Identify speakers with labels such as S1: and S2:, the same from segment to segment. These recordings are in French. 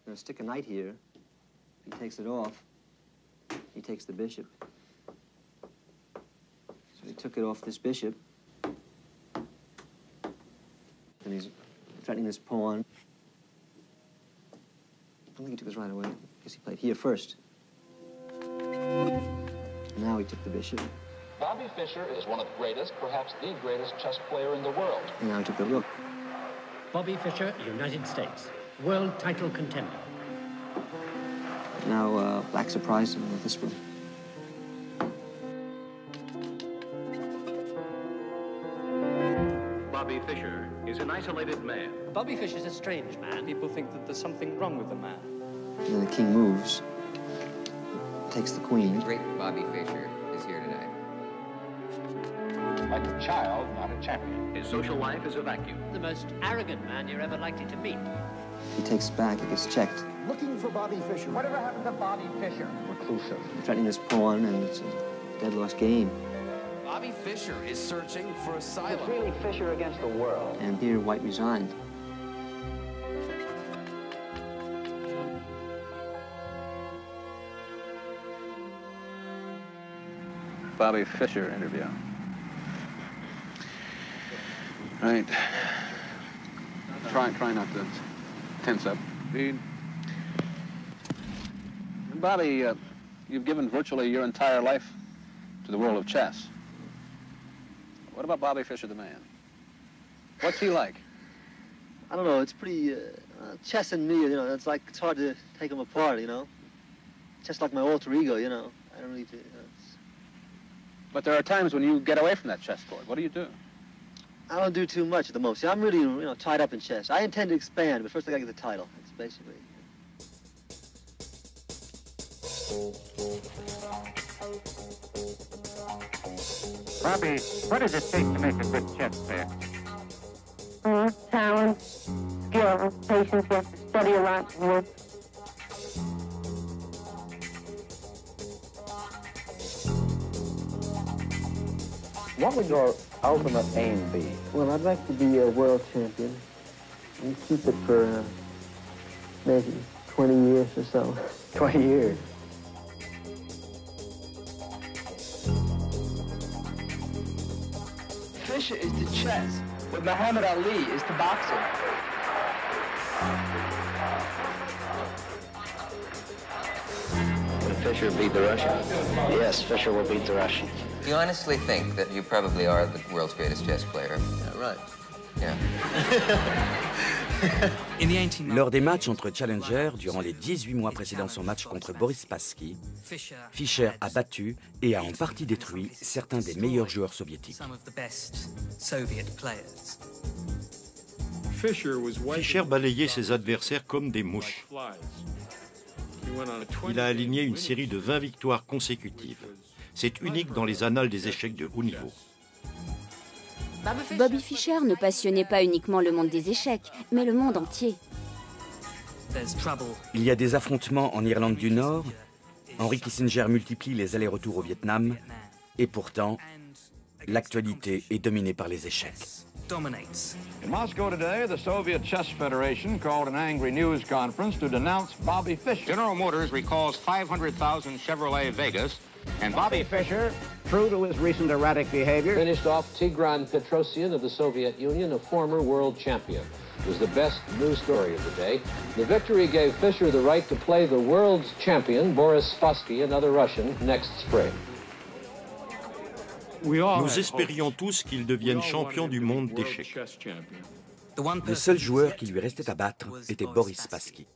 S1: going to stick a knight here. If he takes it off, he takes the bishop. So he took it off this bishop. And he's threatening this pawn. I don't think he took this right away. I guess he played here first. And now he took the bishop.
S2: Bobby Fischer is one of the greatest, perhaps the greatest chess player in the world.
S1: And now he took the rook.
S3: Bobby Fischer, United States, world title contender.
S1: Now Black surprised him with this one.
S4: Bobby Fischer is an isolated man.
S3: Bobby Fischer's a strange man.
S5: People think that there's something wrong with the man.
S1: And then the king moves, takes the queen.
S6: The great Bobby Fischer is here tonight.
S2: Like a child, not a champion.
S4: His social life is a vacuum.
S3: The most arrogant man you're ever likely to meet.
S1: He takes back, it gets checked.
S7: Looking for Bobby Fischer.
S2: Whatever happened to Bobby Fischer? Reclusive.
S1: Threatening this pawn, and it's a dead-loss game.
S8: Bobby Fischer is searching for asylum.
S9: It's really Fischer against the world.
S1: And here, White resigned.
S10: Bobby Fischer interview. Right. Try not to tense up. Bobby, you've given virtually your entire life to the world of chess. What about Bobby Fischer, the man? What's he like?
S11: I don't know. It's pretty chess and me. You know, it's like it's hard to take him apart. You know, just like my alter ego. You know, I don't really.
S10: But there are times when you get away from that chessboard. What do you do?
S11: I don't do too much at the most. I'm really, you know, tied up in chess. I intend to expand, but first I gotta get the title. It's basically.
S12: Bobby, what does it take to make a good chess player?
S13: Talent, skill, patience. You have to study a lot and work.
S9: What would your ultimate aim be?
S11: Well, I'd like to be a world champion and keep it for maybe 20 years or so.
S9: 20 years.
S8: Fischer is to chess what Muhammad Ali is to boxing.
S9: Will Fischer beat the Russian? Yes, Fischer will beat the Russian.
S6: Do you honestly think that you probably are the world's greatest chess player?
S11: Yeah, right.
S6: Yeah.
S14: Lors des matchs entre challengers, durant les 18 mois précédant son match contre Boris Spassky, Fischer a battu et a en partie détruit certains des meilleurs joueurs soviétiques.
S15: Fischer balayait ses adversaires comme des mouches. Il a aligné une série de 20 victoires consécutives. C'est unique dans les annales des échecs de haut niveau.
S16: Bobby Fischer ne passionnait pas uniquement le monde des échecs, mais le monde entier.
S14: Il y a des affrontements en Irlande du Nord, Henry Kissinger multiplie les allers-retours au Vietnam, et pourtant, l'actualité est dominée par les échecs.
S2: In Moscow today, the Soviet Chess Federation called an angry news conference to denounce Bobby Fischer.
S4: General Motors recalls 500,000 Chevrolet Vegas, and Bobby Fischer,
S9: true to his recent erratic behavior,
S17: finished off Tigran Petrosyan of the Soviet Union, a former world champion. It was the best news story of the day. The victory gave Fischer the right to play the world's champion, Boris Spassky, another Russian, next spring.
S15: Nous espérions tous qu'il devienne champion du monde d'échecs.
S14: Le seul joueur qui lui restait à battre était Boris Spassky.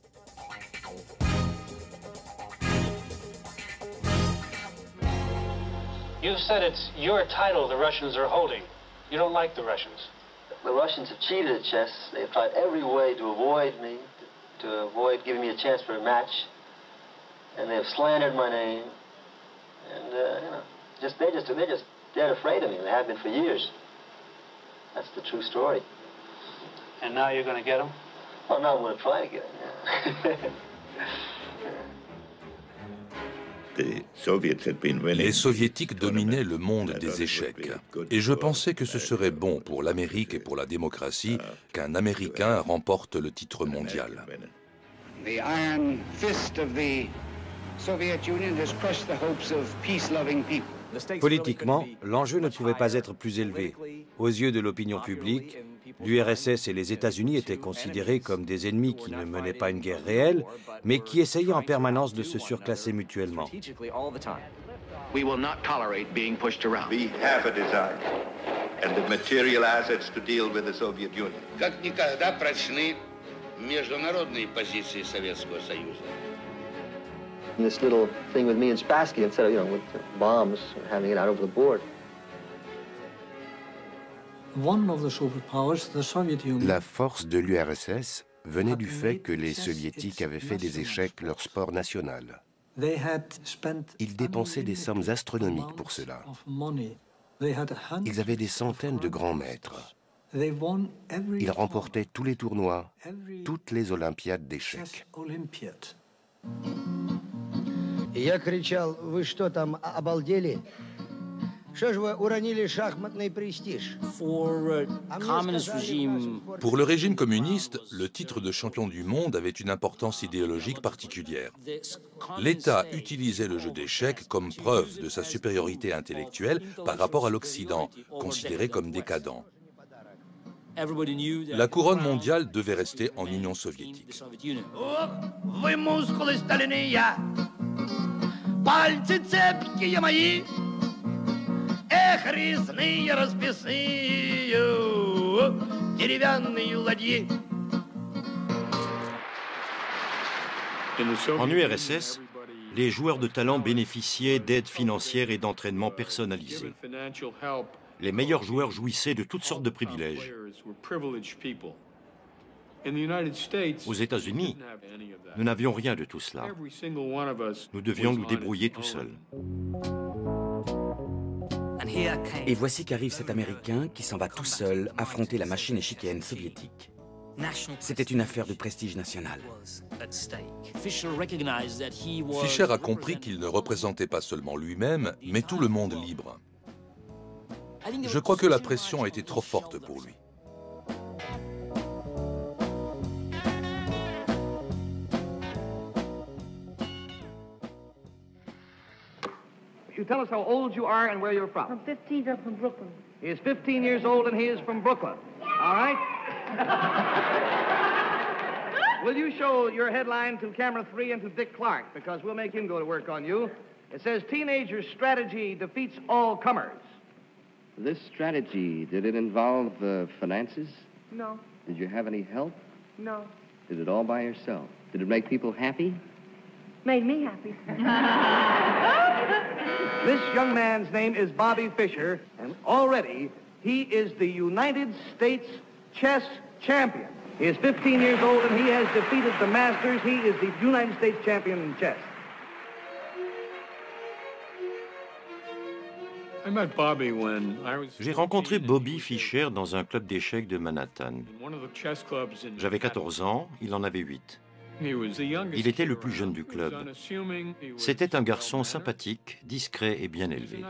S3: You've said it's your title the Russians are holding. You don't like the Russians.
S11: The Russians have cheated at chess. They've tried every way to avoid me, to avoid giving me a chance for a match. And they've slandered my name. And, you know, they're just dead afraid of me. They have been for years. That's the true story.
S3: And now you're going to get them?
S11: Well, now I'm going to try to get them, yeah.
S18: Les Soviétiques dominaient le monde des échecs, et je pensais que ce serait bon pour l'Amérique et pour la démocratie qu'un Américain remporte le titre mondial.
S12: The iron fist of the Soviet Union has crushed the hopes of peace-loving people.
S14: Politiquement, l'enjeu ne pouvait pas être plus élevé. Aux yeux de l'opinion publique, l'URSS et les États-Unis étaient considérés comme des ennemis qui ne menaient pas une guerre réelle, mais qui essayaient en permanence de se surclasser mutuellement.
S7: We will not tolerate being pushed around.
S19: We have a design and the material assets to deal with the Soviet Union.
S12: Как никогда прочны международные позиции Советского Союза.
S11: This little thing with me and Spassky, instead of, with bombs, having it out over the board.
S20: La force de l'URSS venait du fait que les Soviétiques avaient fait des échecs leur sport national. Ils dépensaient des sommes astronomiques pour cela. Ils avaient des centaines de grands maîtres. Ils remportaient tous les tournois, toutes les Olympiades d'échecs.
S21: Я кричал: вы что там, обалдели? Что же вы уронили шахматный престиж?
S18: Pour le régime communiste, le titre de champion du monde avait une importance idéologique particulière. L'État utilisait le jeu d'échecs comme preuve de sa supériorité intellectuelle par rapport à l'Occident, considéré comme décadent. La couronne mondiale devait rester en Union soviétique.
S21: Вы мускулы стальные, пальцы цепкие мои, эх, резные расписные, деревянные ладьи.
S15: En URSS, les joueurs de talent bénéficiaient d'aides financières et d'entraînement personnalisés. Les meilleurs joueurs jouissaient de toutes sortes de privilèges. Aux États-Unis, nous n'avions rien de tout cela. Nous devions nous débrouiller tout seuls.
S14: Et voici qu'arrive cet Américain qui s'en va tout seul affronter la machine échiquienne soviétique. C'était une affaire de prestige national.
S18: Fischer a compris qu'il ne représentait pas seulement lui-même, mais tout le monde libre. Je crois que la pression a été trop forte pour lui.
S22: You tell us how old you are and where you're from.
S13: I'm 15, I'm from Brooklyn.
S22: He is 15 years old and he is from Brooklyn. All right? Will you show your headline to camera 3 and to Dick Clark, because we'll make him go to work on you. It says, teenager strategy defeats all comers.
S23: This strategy, did it involve finances?
S13: No.
S23: Did you have any help?
S13: No.
S23: Did it all by yourself? Did it make people happy?
S13: Made me happy.
S22: This young man's name is Bobby Fischer, and already he is the United States chess champion. He is 15 years old and he has defeated the Masters. He is the United States champion in chess.
S15: J'ai rencontré Bobby Fischer dans un club d'échecs de Manhattan. J'avais 14 ans, il en avait 8. Il était le plus jeune du club. C'était un garçon sympathique, discret et bien élevé.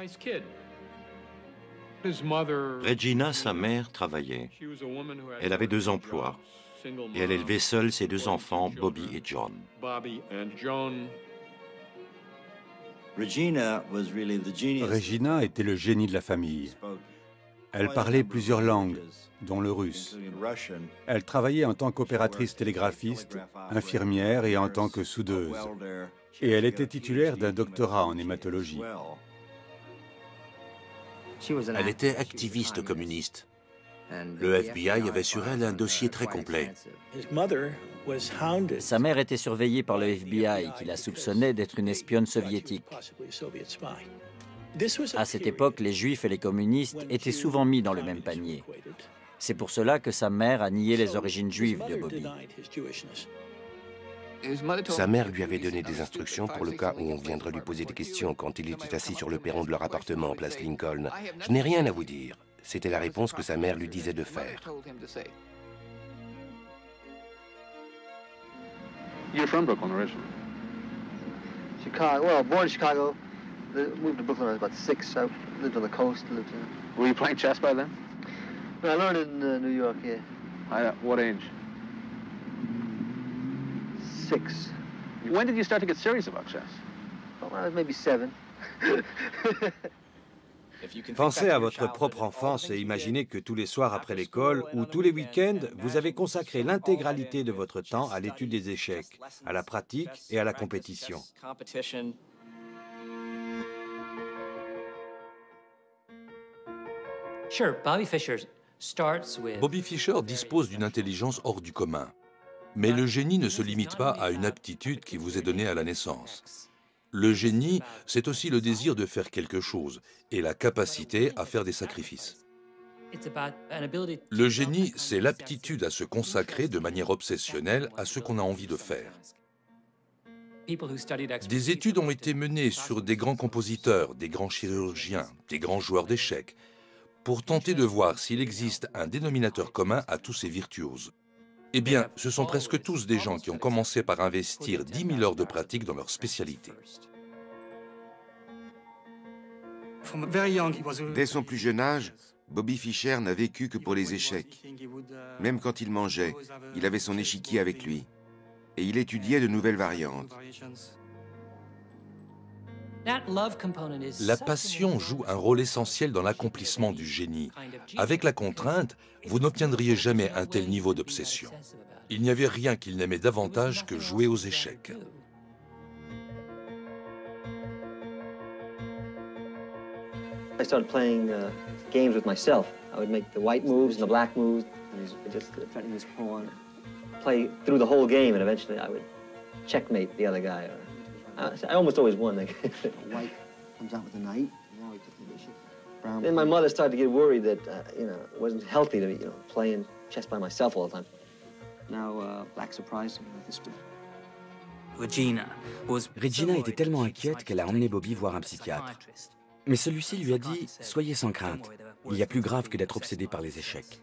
S15: Regina, sa mère, travaillait. Elle avait 2 emplois et elle élevait seule ses 2 enfants, Bobby et John.
S24: Regina était le génie de la famille. Elle parlait plusieurs langues, dont le russe. Elle travaillait en tant qu'opératrice télégraphiste, infirmière et en tant que soudeuse. Et elle était titulaire d'un doctorat en hématologie.
S25: Elle était activiste communiste. Le FBI avait sur elle un dossier très complet.
S26: Sa mère était surveillée par le FBI, qui la soupçonnait d'être une espionne soviétique. À cette époque, les Juifs et les communistes étaient souvent mis dans le même panier. C'est pour cela que sa mère a nié les origines juives de Bobby.
S20: Sa mère lui avait donné des instructions pour le cas où on viendrait lui poser des questions quand il était assis sur le perron de leur appartement, place Lincoln. « Je n'ai rien à vous dire ». C'était la réponse que sa mère lui disait de faire.
S10: You're from Brooklyn originally?
S11: Chicago. Well, born in Chicago. Moved to Brooklyn when I was about 6. I lived on the coast.
S10: Were you playing chess by then?
S11: I learned in New York, yeah.
S10: What age?
S21: 6.
S10: When did you start to get serious about chess?
S21: Well, I was maybe 7.
S14: Pensez à votre propre enfance et imaginez que tous les soirs après l'école ou tous les week-ends, vous avez consacré l'intégralité de votre temps à l'étude des échecs, à la pratique et à la compétition.
S18: Bobby Fischer dispose d'une intelligence hors du commun. Mais le génie ne se limite pas à une aptitude qui vous est donnée à la naissance. Le génie, c'est aussi le désir de faire quelque chose et la capacité à faire des sacrifices. Le génie, c'est l'aptitude à se consacrer de manière obsessionnelle à ce qu'on a envie de faire. Des études ont été menées sur des grands compositeurs, des grands chirurgiens, des grands joueurs d'échecs, pour tenter de voir s'il existe un dénominateur commun à tous ces virtuoses. Eh bien, ce sont presque tous des gens qui ont commencé par investir 10 000 heures de pratique dans leur spécialité.
S20: Dès son plus jeune âge, Bobby Fischer n'a vécu que pour les échecs. Même quand il mangeait, il avait son échiquier avec lui. Et il étudiait de nouvelles variantes.
S18: La passion joue un rôle essentiel dans l'accomplissement du génie. Avec la contrainte, vous n'obtiendriez jamais un tel niveau d'obsession. Il n'y avait rien qu'il n'aimait davantage que jouer aux échecs.
S11: I started playing games with myself. I would make the white moves and the black moves, and just threatening his pawn. Play through the whole game, and eventually I would checkmate the other guy. I almost always won.
S21: White comes out with a knight. Now he took the bishop. Brown.
S11: Then my mother started to get worried that it wasn't healthy to be playing chess by myself all the time.
S21: Now black surprised him with this one.
S1: Regina était tellement inquiète qu'elle a emmené Bobby voir un psychiatre. Mais celui-ci lui a dit « Soyez sans crainte, il y a plus grave que d'être obsédé par les échecs. »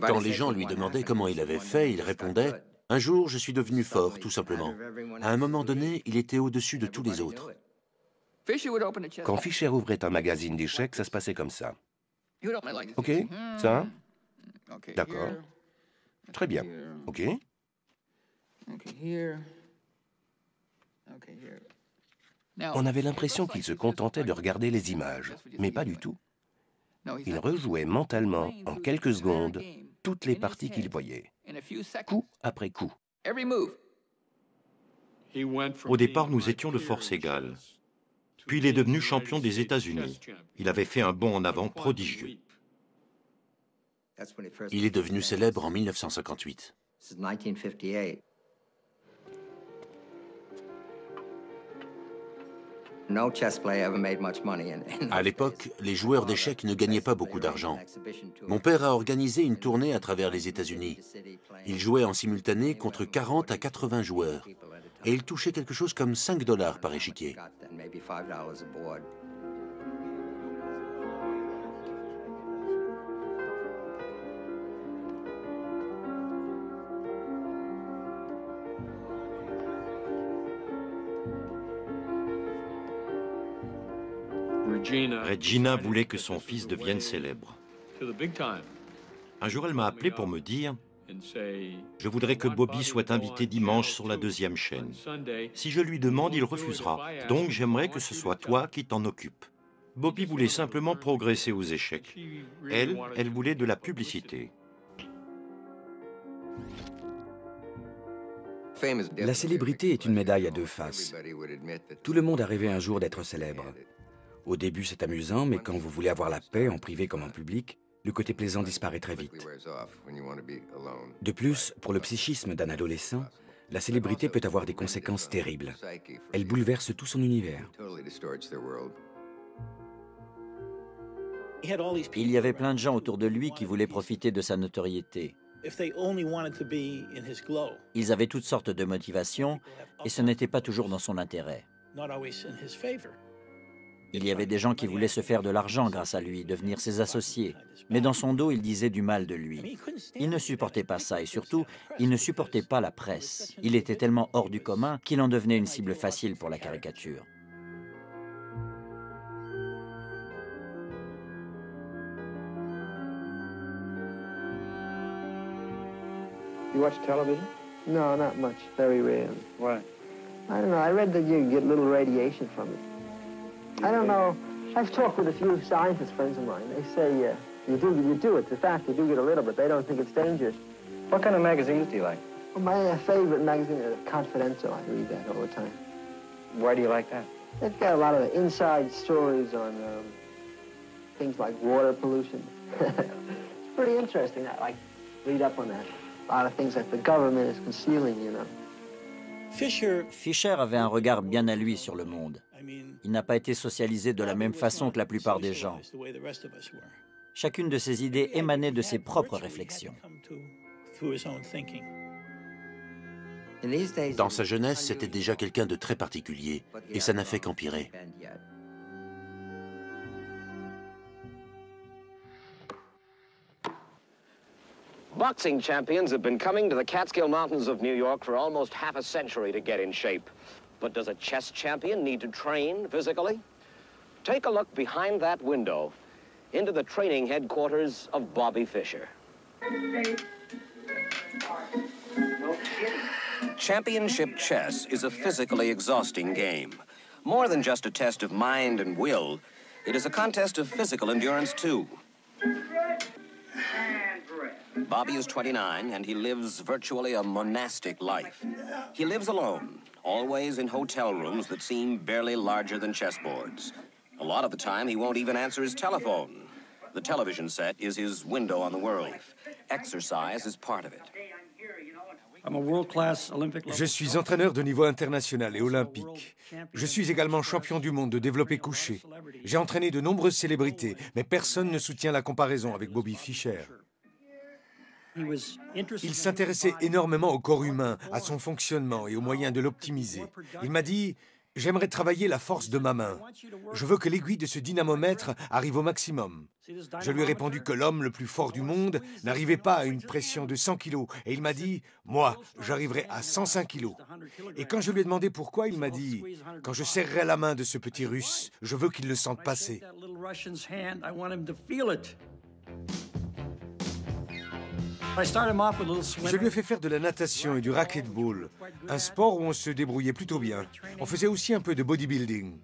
S25: Quand les gens lui demandaient comment il avait fait, il répondait « Un jour, je suis devenu fort, tout simplement. À un moment donné, il était au-dessus de tous les autres. »
S20: Quand Fischer ouvrait un magazine d'échecs, ça se passait comme ça. Ok, ça? D'accord. Très bien. Ok. On avait l'impression qu'il se contentait de regarder les images, mais pas du tout. Il rejouait mentalement, en quelques secondes, toutes les parties qu'il voyait, coup après coup.
S15: Au départ, nous étions de force égale. Puis il est devenu champion des États-Unis. Il avait fait un bond en avant prodigieux.
S25: Il est devenu célèbre en 1958. À l'époque, les joueurs d'échecs ne gagnaient pas beaucoup d'argent. Mon père a organisé une tournée à travers les États-Unis. Il jouait en simultané contre 40 à 80 joueurs. Et il touchait quelque chose comme 5 $ par échiquier.
S15: Regina voulait que son fils devienne célèbre. Un jour, elle m'a appelé pour me dire « Je voudrais que Bobby soit invité dimanche sur la 2e chaîne. Si je lui demande, il refusera. Donc, j'aimerais que ce soit toi qui t'en occupes. » Bobby voulait simplement progresser aux échecs. Elle voulait de la publicité.
S1: La célébrité est une médaille à deux faces. Tout le monde a rêvé un jour d'être célèbre. Au début, c'est amusant, mais quand vous voulez avoir la paix, en privé comme en public, le côté plaisant disparaît très vite. De plus, pour le psychisme d'un adolescent, la célébrité peut avoir des conséquences terribles. Elle bouleverse tout son univers.
S26: Il y avait plein de gens autour de lui qui voulaient profiter de sa notoriété. Ils avaient toutes sortes de motivations et ce n'était pas toujours dans son intérêt. Il y avait des gens qui voulaient se faire de l'argent grâce à lui, devenir ses associés. Mais dans son dos, ils disaient du mal de lui. Il ne supportait pas ça et surtout, il ne supportait pas la presse. Il était tellement hors du commun qu'il en devenait une cible facile pour la caricature.
S9: You watch television?
S21: No, not much. Very rarely.
S9: Why?
S21: I don't know. I read that you get little radiation from it. I don't know. I've talked with a few scientist friends of mine. They say you do. It's a fact. You do get a little, but they don't think it's dangerous.
S9: What kind of magazines do you like?
S21: Well, my favorite magazine is Confidential. I read that all the time.
S9: Why do you like that?
S21: They've got a lot of inside stories on things like water pollution. It's pretty interesting. I like read up on that. A lot of things that the government is concealing, you know.
S26: Fisher avait un regard bien à lui sur le monde. Il n'a pas été socialisé de la même façon que la plupart des gens. Chacune de ses idées émanait de ses propres réflexions.
S25: Dans sa jeunesse, c'était déjà quelqu'un de très particulier, et ça n'a fait qu'empirer.
S2: Boxing champions have been coming to the Catskill Mountains of New York for almost half a century to get in shape. But does a chess champion need to train physically? Take a look behind that window into the training headquarters of Bobby Fischer. Championship chess is a physically exhausting game. More than just a test of mind and will, it is a contest of physical endurance too. Bobby is 29 and he lives virtually a monastic life. He lives alone, always in hotel rooms that seem barely larger than chessboards. A lot of the time he won't even answer his telephone. The television set is his window on the world. Exercise is part of it.
S4: Je suis entraîneur de niveau international et olympique. Je suis également champion du monde de développé couché. J'ai entraîné de nombreuses célébrités, mais personne ne soutient la comparaison avec Bobby Fischer. Il s'intéressait énormément au corps humain, à son fonctionnement et aux moyens de l'optimiser. Il m'a dit « J'aimerais travailler la force de ma main. Je veux que l'aiguille de ce dynamomètre arrive au maximum. » Je lui ai répondu que l'homme le plus fort du monde n'arrivait pas à une pression de 100 kilos. Et il m'a dit « Moi, j'arriverai à 105 kilos. » Et quand je lui ai demandé pourquoi, il m'a dit « Quand je serrerai la main de ce petit Russe, je veux qu'il le sente passer. » Je lui ai fait faire de la natation et du racquetball, un sport où on se débrouillait plutôt bien. On faisait aussi un peu de bodybuilding.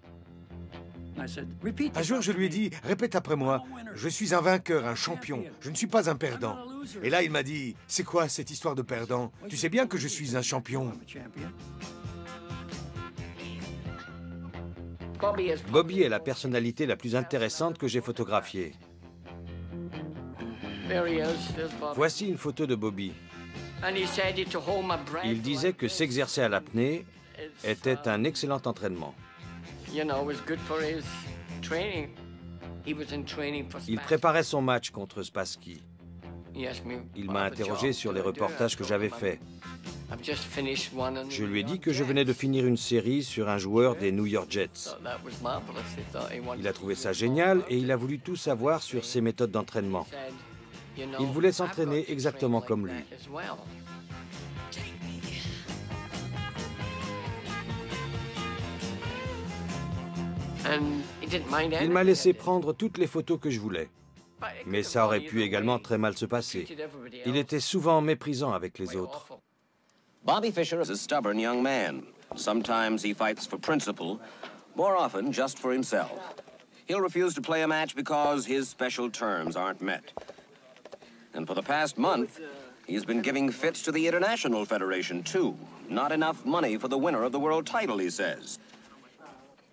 S4: Un jour, je lui ai dit, répète après moi, je suis un vainqueur, un champion, je ne suis pas un perdant. Et là, il m'a dit, c'est quoi cette histoire de perdant? Tu sais bien que je suis un champion.
S14: Bobby est la personnalité la plus intéressante que j'ai photographiée. Voici une photo de Bobby. Il disait que s'exercer à l'apnée était un excellent entraînement. Il préparait son match contre Spassky. Il m'a interrogé sur les reportages que j'avais faits. Je lui ai dit que je venais de finir une série sur un joueur des New York Jets. Il a trouvé ça génial et il a voulu tout savoir sur ses méthodes d'entraînement. Il voulait s'entraîner exactement comme lui. Il m'a laissé prendre toutes les photos que je voulais. Mais ça aurait pu également très mal se passer. Il était souvent méprisant avec les autres.
S2: Bobby Fischer is a stubborn young man. Sometimes he fights for principle, more often just for himself. He'll refuse to play a match because his special terms aren't met. And for the past month, he's been giving fits to the International Federation, too. Not enough money for the winner of the world title, he says.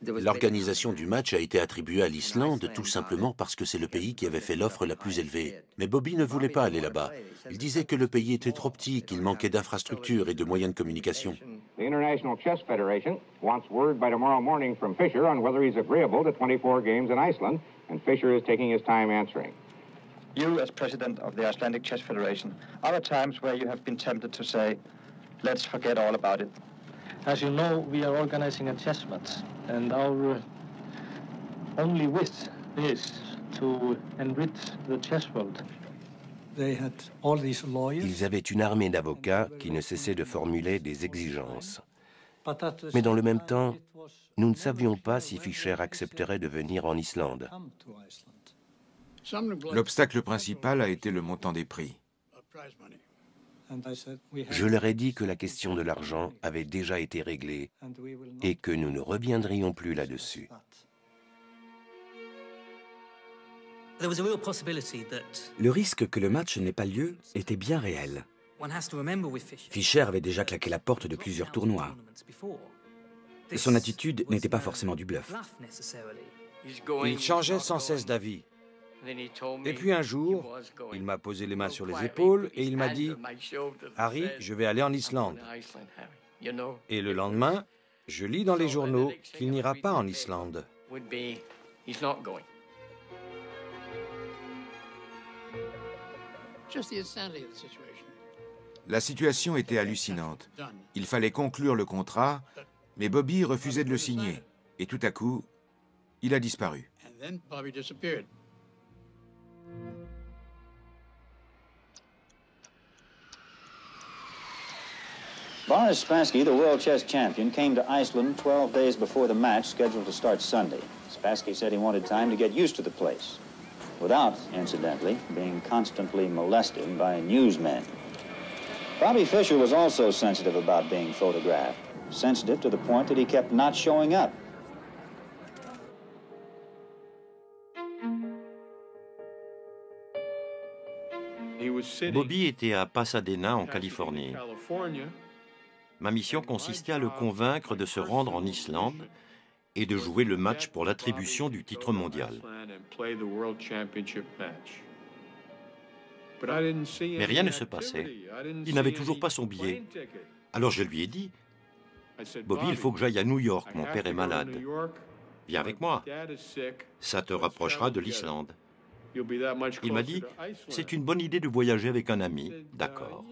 S25: L'organisation du match a été attribuée à l'Islande tout simplement parce que c'est le pays qui avait fait l'offre la plus élevée. Mais Bobby ne voulait pas aller là-bas. Il disait que le pays était trop petit, qu'il manquait d'infrastructures et de moyens de communication.
S5: The International Chess Federation wants word by tomorrow morning from Fischer on whether he's agreeable to 24 games in Iceland, and Fischer is taking his time answering.
S9: You, as president of the Icelandic Chess Federation, are there times where you have been tempted to say, let's forget all about it?
S6: As you know, we are organizing a chess match, and our only wish is to enrich the chess world.
S20: Ils avaient une armée d'avocats qui ne cessaient de formuler des exigences. Mais dans le même temps, nous ne savions pas si Fischer accepterait de venir en Islande.
S8: L'obstacle principal a été le montant des prix.
S20: Je leur ai dit que la question de l'argent avait déjà été réglée et que nous ne reviendrions plus là-dessus.
S1: Le risque que le match n'ait pas lieu était bien réel. Fischer avait déjà claqué la porte de plusieurs tournois. Son attitude n'était pas forcément du bluff.
S14: Il changeait sans cesse d'avis. Et puis un jour, il m'a posé les mains sur les épaules et il m'a dit « Harry, je vais aller en Islande. » Et le lendemain, je lis dans les journaux qu'il n'ira pas en Islande.
S3: La situation était hallucinante. Il fallait conclure le contrat, mais Bobby refusait de le signer. Et tout à coup, il a disparu.
S7: Boris Spassky, the world chess champion, came to Iceland 12 days before the match scheduled to start Sunday. Spassky said he wanted time to get used to the place, without, incidentally, being constantly molested by newsmen. Bobby Fischer was also sensitive about being photographed, sensitive to the point that he kept not showing up.
S15: Bobby était à Pasadena, en Californie. Ma mission consistait à le convaincre de se rendre en Islande et de jouer le match pour l'attribution du titre mondial. Mais rien ne se passait. Il n'avait toujours pas son billet. Alors je lui ai dit, « Bobby, il faut que j'aille à New York, mon père est malade. Viens avec moi. Ça te rapprochera de l'Islande. » Il m'a dit, « C'est une bonne idée de voyager avec un ami. » D'accord.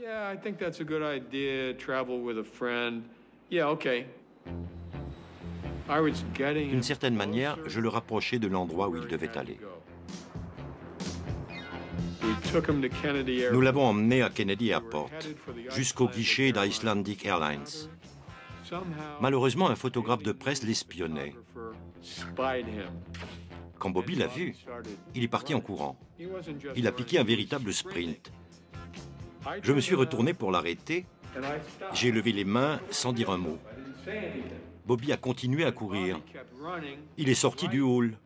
S15: D'une certaine manière, je le rapprochais de l'endroit où il devait aller. Nous l'avons emmené à Kennedy Airport, jusqu'au guichet d'Icelandic Airlines. Malheureusement, un photographe de presse l'espionnait. Quand Bobby l'a vu, il est parti en courant. Il a piqué un véritable sprint. Je me suis retourné pour l'arrêter. J'ai levé les mains sans dire un mot. Bobby a continué à courir. Il est sorti du hall.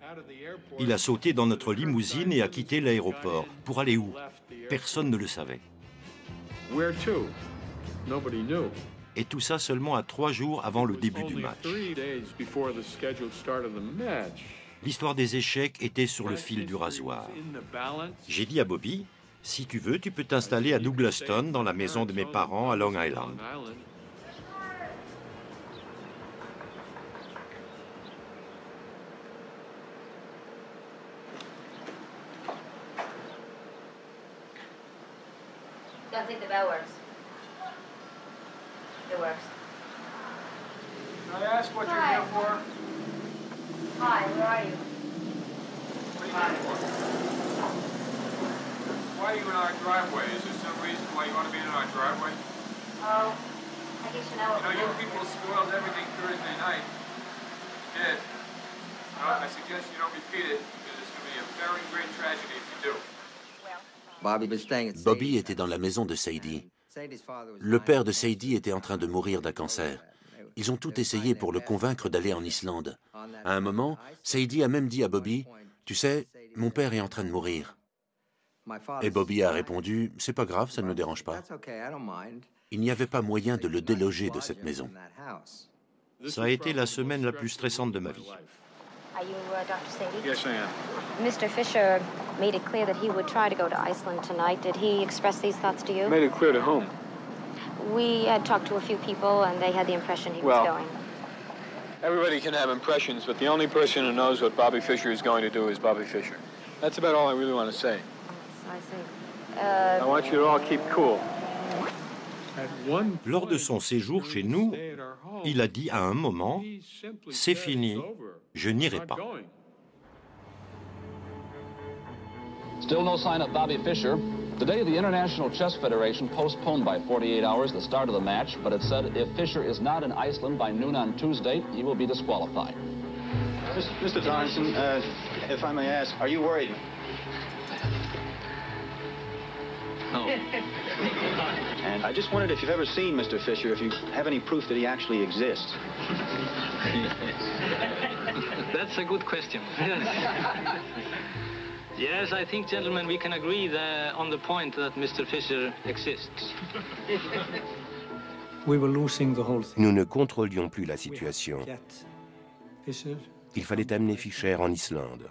S15: Il a sauté dans notre limousine et a quitté l'aéroport. Pour aller où? Personne ne le savait. Et tout ça seulement à 3 jours avant le début du match. L'histoire des échecs était sur le fil du rasoir. J'ai dit à Bobby, « Si tu veux, tu peux t'installer à Douglaston, dans la maison de mes parents à Long Island. »
S8: Don't think the bell works. It works.
S16: Can I ask what you're here for?
S8: Hi, where are you?
S16: What are you here for? Why are you in our driveway? Is there some reason why you want to be in our driveway?
S8: Oh, I guess you know what
S16: you people spoiled everything Thursday night. You did. I suggest you don't repeat it, because it's going to be a very great tragedy if you do.
S25: Bobby était dans la maison de Sadie. Le père de Sadie était en train de mourir d'un cancer. Ils ont tout essayé pour le convaincre d'aller en Islande. À un moment, Sadie a même dit à Bobby, « Tu sais, mon père est en train de mourir. » Et Bobby a répondu, « C'est pas grave, ça ne me dérange pas. » Il n'y avait pas moyen de le déloger de cette maison.
S15: Ça a été la semaine la plus stressante de ma vie.
S8: Are you Dr. Sadie?
S16: Yes, I am.
S8: Mr. Fischer made it clear that he would try to go to Iceland tonight. Did he express these thoughts to you?
S16: Made it clear to whom?
S8: We had talked to a few people, and they had the impression he was going.
S16: Everybody can have impressions, but the only person who knows what Bobby Fischer is going to do is Bobby Fischer. That's about all I really want to say.
S8: I see.
S16: I want you to all keep cool.
S15: Lors de son séjour chez nous, il a dit à un moment, « C'est fini, je n'irai pas. »
S17: Still no sign of Bobby Fischer. Today, the International Chess Federation postponed by 48 hours the start of the match, but it said if Fischer is not in Iceland by noon on Tuesday, he will be disqualified.
S9: Mr. Johnson, if I may ask, are you worried?
S17: No.
S7: And I just wondered if you've ever seen Mr. Fisher, if you have any proof that he actually exists.
S6: That's a good question. Yes, I think, gentlemen, we can agree on the point that Mr. Fisher exists.
S20: Nous ne contrôlions plus la situation. Il fallait amener Fischer en Islande.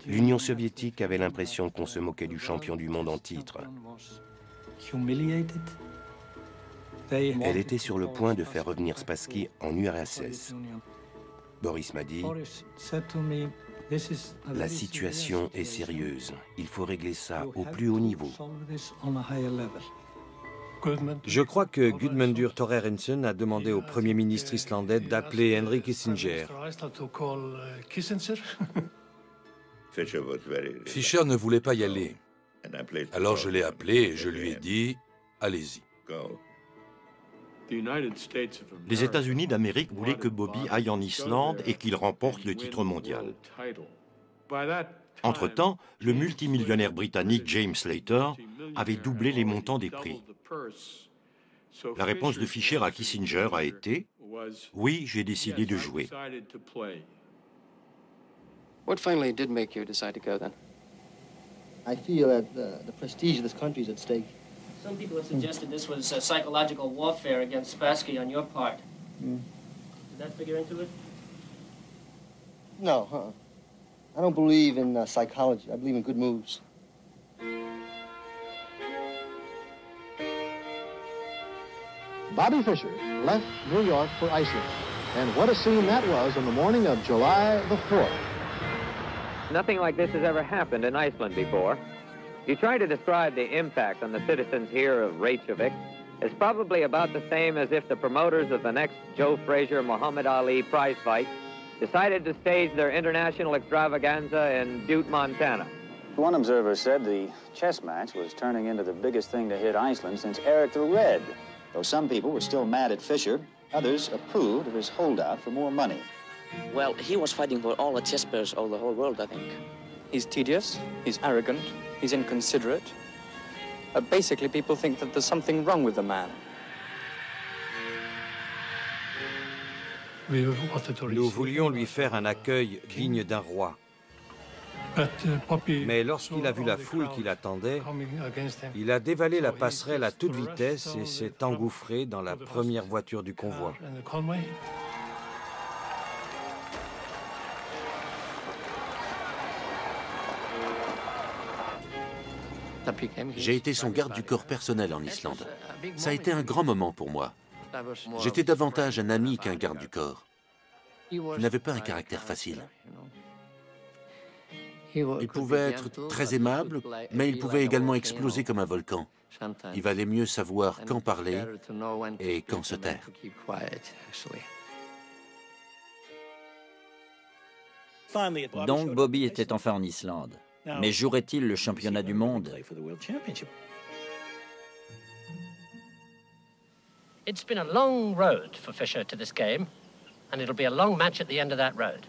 S20: L'Union soviétique avait l'impression qu'on se moquait du champion du monde en titre. Elle était sur le point de faire revenir Spassky en URSS. Boris m'a dit, la situation est sérieuse. Il faut régler ça au plus haut niveau.
S14: Je crois que Gudmundur Thorer-Hansen a demandé au Premier ministre islandais d'appeler Henry Kissinger.
S18: Fischer ne voulait pas y aller. Alors je l'ai appelé et je lui ai dit, allez-y.
S15: Les États-Unis d'Amérique voulaient que Bobby aille en Islande et qu'il remporte le titre mondial. Entre-temps, le multimillionnaire britannique James Slater avait doublé les montants des prix. La réponse de Fischer à Kissinger a été « Oui, j'ai décidé de jouer ».
S12: What finally did make you decide to go then?
S21: I feel that the prestige of this country is at stake.
S12: Some people have suggested this was psychological warfare against Spassky on your part. Did that figure into it?
S21: No, I don't believe in psychology. I believe in good moves.
S13: Bobby Fischer left New York for Iceland. And what a scene that was on the morning of July the 4th.
S19: Nothing like this has ever happened in Iceland before. You try to describe the impact on the citizens here of Reykjavik. It's probably about the same as if the promoters of the next Joe Frazier Muhammad Ali prize fight decided to stage their international extravaganza in Butte, Montana.
S7: One observer said the chess match was turning into the biggest thing to hit Iceland since Eric the Red. Though some people were still mad at Fischer, others approved of his holdout for more money.
S12: Well, he was fighting for all the chess players of the whole world, I think. He's tedious, he's arrogant, he's inconsiderate. Basically, people think that there's something wrong with the man.
S14: Nous voulions lui faire un accueil digne d'un roi. Mais lorsqu'il a vu la foule qui l'attendait, il a dévalé la passerelle à toute vitesse et s'est engouffré dans la première voiture du convoi.
S25: J'ai été son garde du corps personnel en Islande. Ça a été un grand moment pour moi. J'étais davantage un ami qu'un garde du corps. Il n'avait pas un caractère facile. Il pouvait être très aimable, mais il pouvait également exploser comme un volcan. Il valait mieux savoir quand parler et quand se taire.
S26: Donc Bobby était enfin en Islande. Mais jouerait-il le championnat du monde?
S22: It's been a long road for Fischer to this game, and it'll be a long match at the end of that road.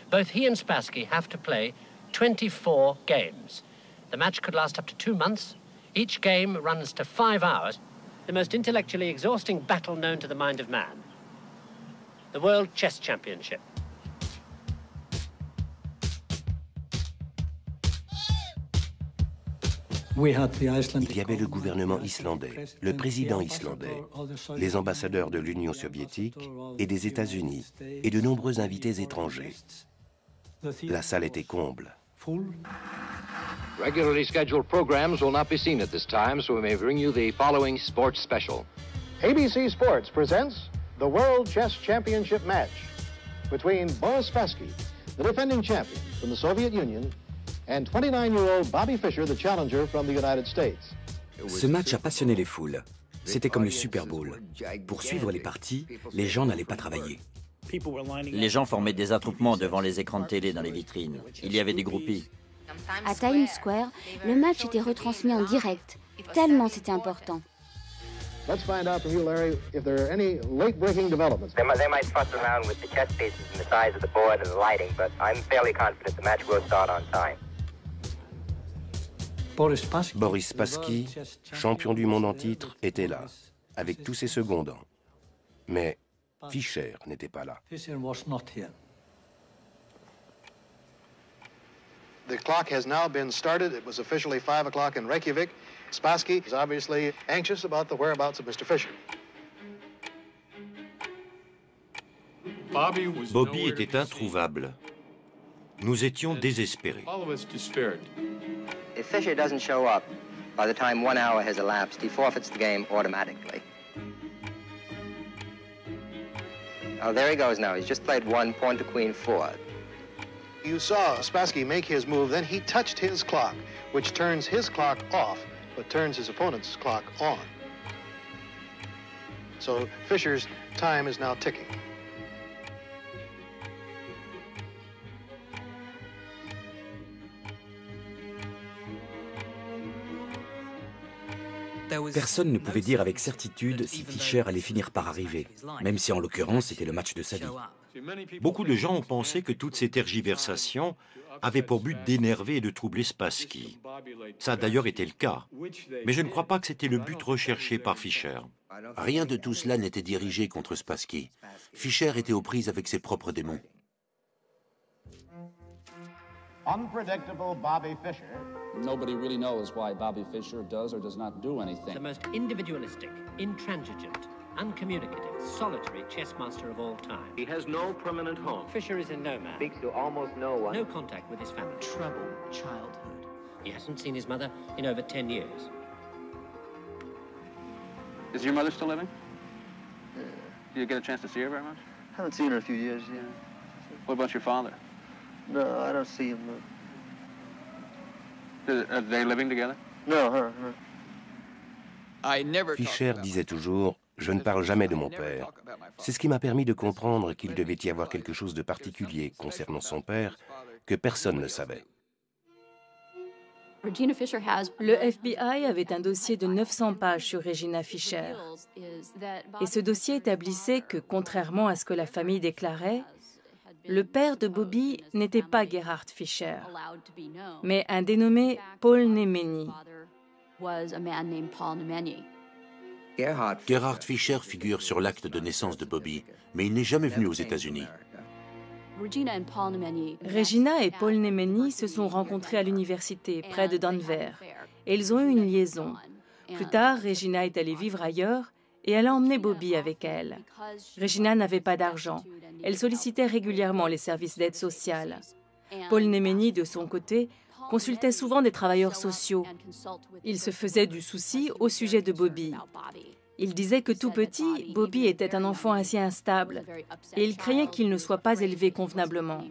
S22: Both he and Spassky have to play 24 games. The match could last up to 2 months. Each game runs to 5 hours. The most intellectually exhausting battle known to the mind of man. The World Chess Championship.
S20: Il y avait le gouvernement islandais, le président islandais, les ambassadeurs de l'Union soviétique et des États-Unis, et de nombreux invités étrangers. La salle était comble.
S13: Regularly scheduled programs will not be seen at this time, so we may bring you the following sports special. ABC Sports presents the World Chess Championship match between Boris Spassky, the defending champion from the Soviet Union, and 29-year-old Bobby Fischer, the challenger from the United States.
S1: Ce match a passionné les foules. C'était comme le Super Bowl. Pour suivre les parties, les gens n'allaient pas travailler.
S26: Les gens formaient des attroupements devant les écrans de télé dans les vitrines. Il y avait des groupies.
S23: À Times Square, le match était retransmis en direct, tellement c'était important.
S13: Let's find out from you, Larry, if there are any late-breaking developments.
S24: They might fuss around with the chess pieces and the size of the board and the lighting, but I'm fairly confident the match will start on time.
S20: Boris Spassky, champion du monde en titre, était là, avec tous ses secondants. Mais Fischer n'était pas là.
S13: The clock has now been started. It was officially 5 o'clock in Reykjavik. Spassky is obviously anxious about the whereabouts of Mr. Fischer.
S15: Bobby était introuvable. Nous étions désespérés.
S24: If Fischer doesn't show up, by the time 1 hour has elapsed, he forfeits the game automatically. Oh, there he goes now. He's just played one pawn to queen 4.
S13: You saw Spassky make his move, then he touched his clock, which turns his clock off, but turns his opponent's clock on. So Fischer's time is now ticking.
S1: Personne ne pouvait dire avec certitude si Fischer allait finir par arriver, même si en l'occurrence c'était le match de sa vie.
S15: Beaucoup de gens ont pensé que toutes ces tergiversations avaient pour but d'énerver et de troubler Spassky. Ça a d'ailleurs été le cas, mais je ne crois pas que c'était le but recherché par Fischer.
S25: Rien de tout cela n'était dirigé contre Spassky. Fischer était aux prises avec ses propres démons.
S17: Unpredictable Bobby Fischer. Nobody really knows why Bobby Fischer does or does not do anything.
S22: The most individualistic, intransigent, uncommunicative, solitary chess master of all time.
S2: He has no permanent home.
S22: Fischer is a nomad.
S2: Speaks to almost no one.
S22: No contact with his family. Troubled childhood. He hasn't seen his mother in over 10 years.
S2: Is your mother still living? Do you get a chance to see her very much?
S21: Haven't seen her in a few years, yeah.
S2: What about your father?
S21: No, I don't see him.
S2: Are they living together?
S21: No,
S20: Fischer disait toujours « Je ne parle jamais de mon père ». C'est ce qui m'a permis de comprendre qu'il devait y avoir quelque chose de particulier concernant son père que personne ne savait.
S3: Le FBI avait un dossier de 900 pages sur Regina Fischer. Et ce dossier établissait que, contrairement à ce que la famille déclarait, le père de Bobby n'était pas Gerhard Fischer, mais un dénommé Paul Nemeny.
S25: Gerhard Fischer figure sur l'acte de naissance de Bobby, mais il n'est jamais venu aux États-Unis.
S3: Regina et Paul Nemeny se sont rencontrés à l'université, près de Denver, et ils ont eu une liaison. Plus tard, Regina est allée vivre ailleurs et elle a emmené Bobby avec elle. Regina n'avait pas d'argent. Elle sollicitait régulièrement les services d'aide sociale. Paul Nemeny, de son côté, consultait souvent des travailleurs sociaux. Il se faisait du souci au sujet de Bobby. Il disait que tout petit, Bobby était un enfant assez instable et il craignait qu'il ne soit pas élevé convenablement.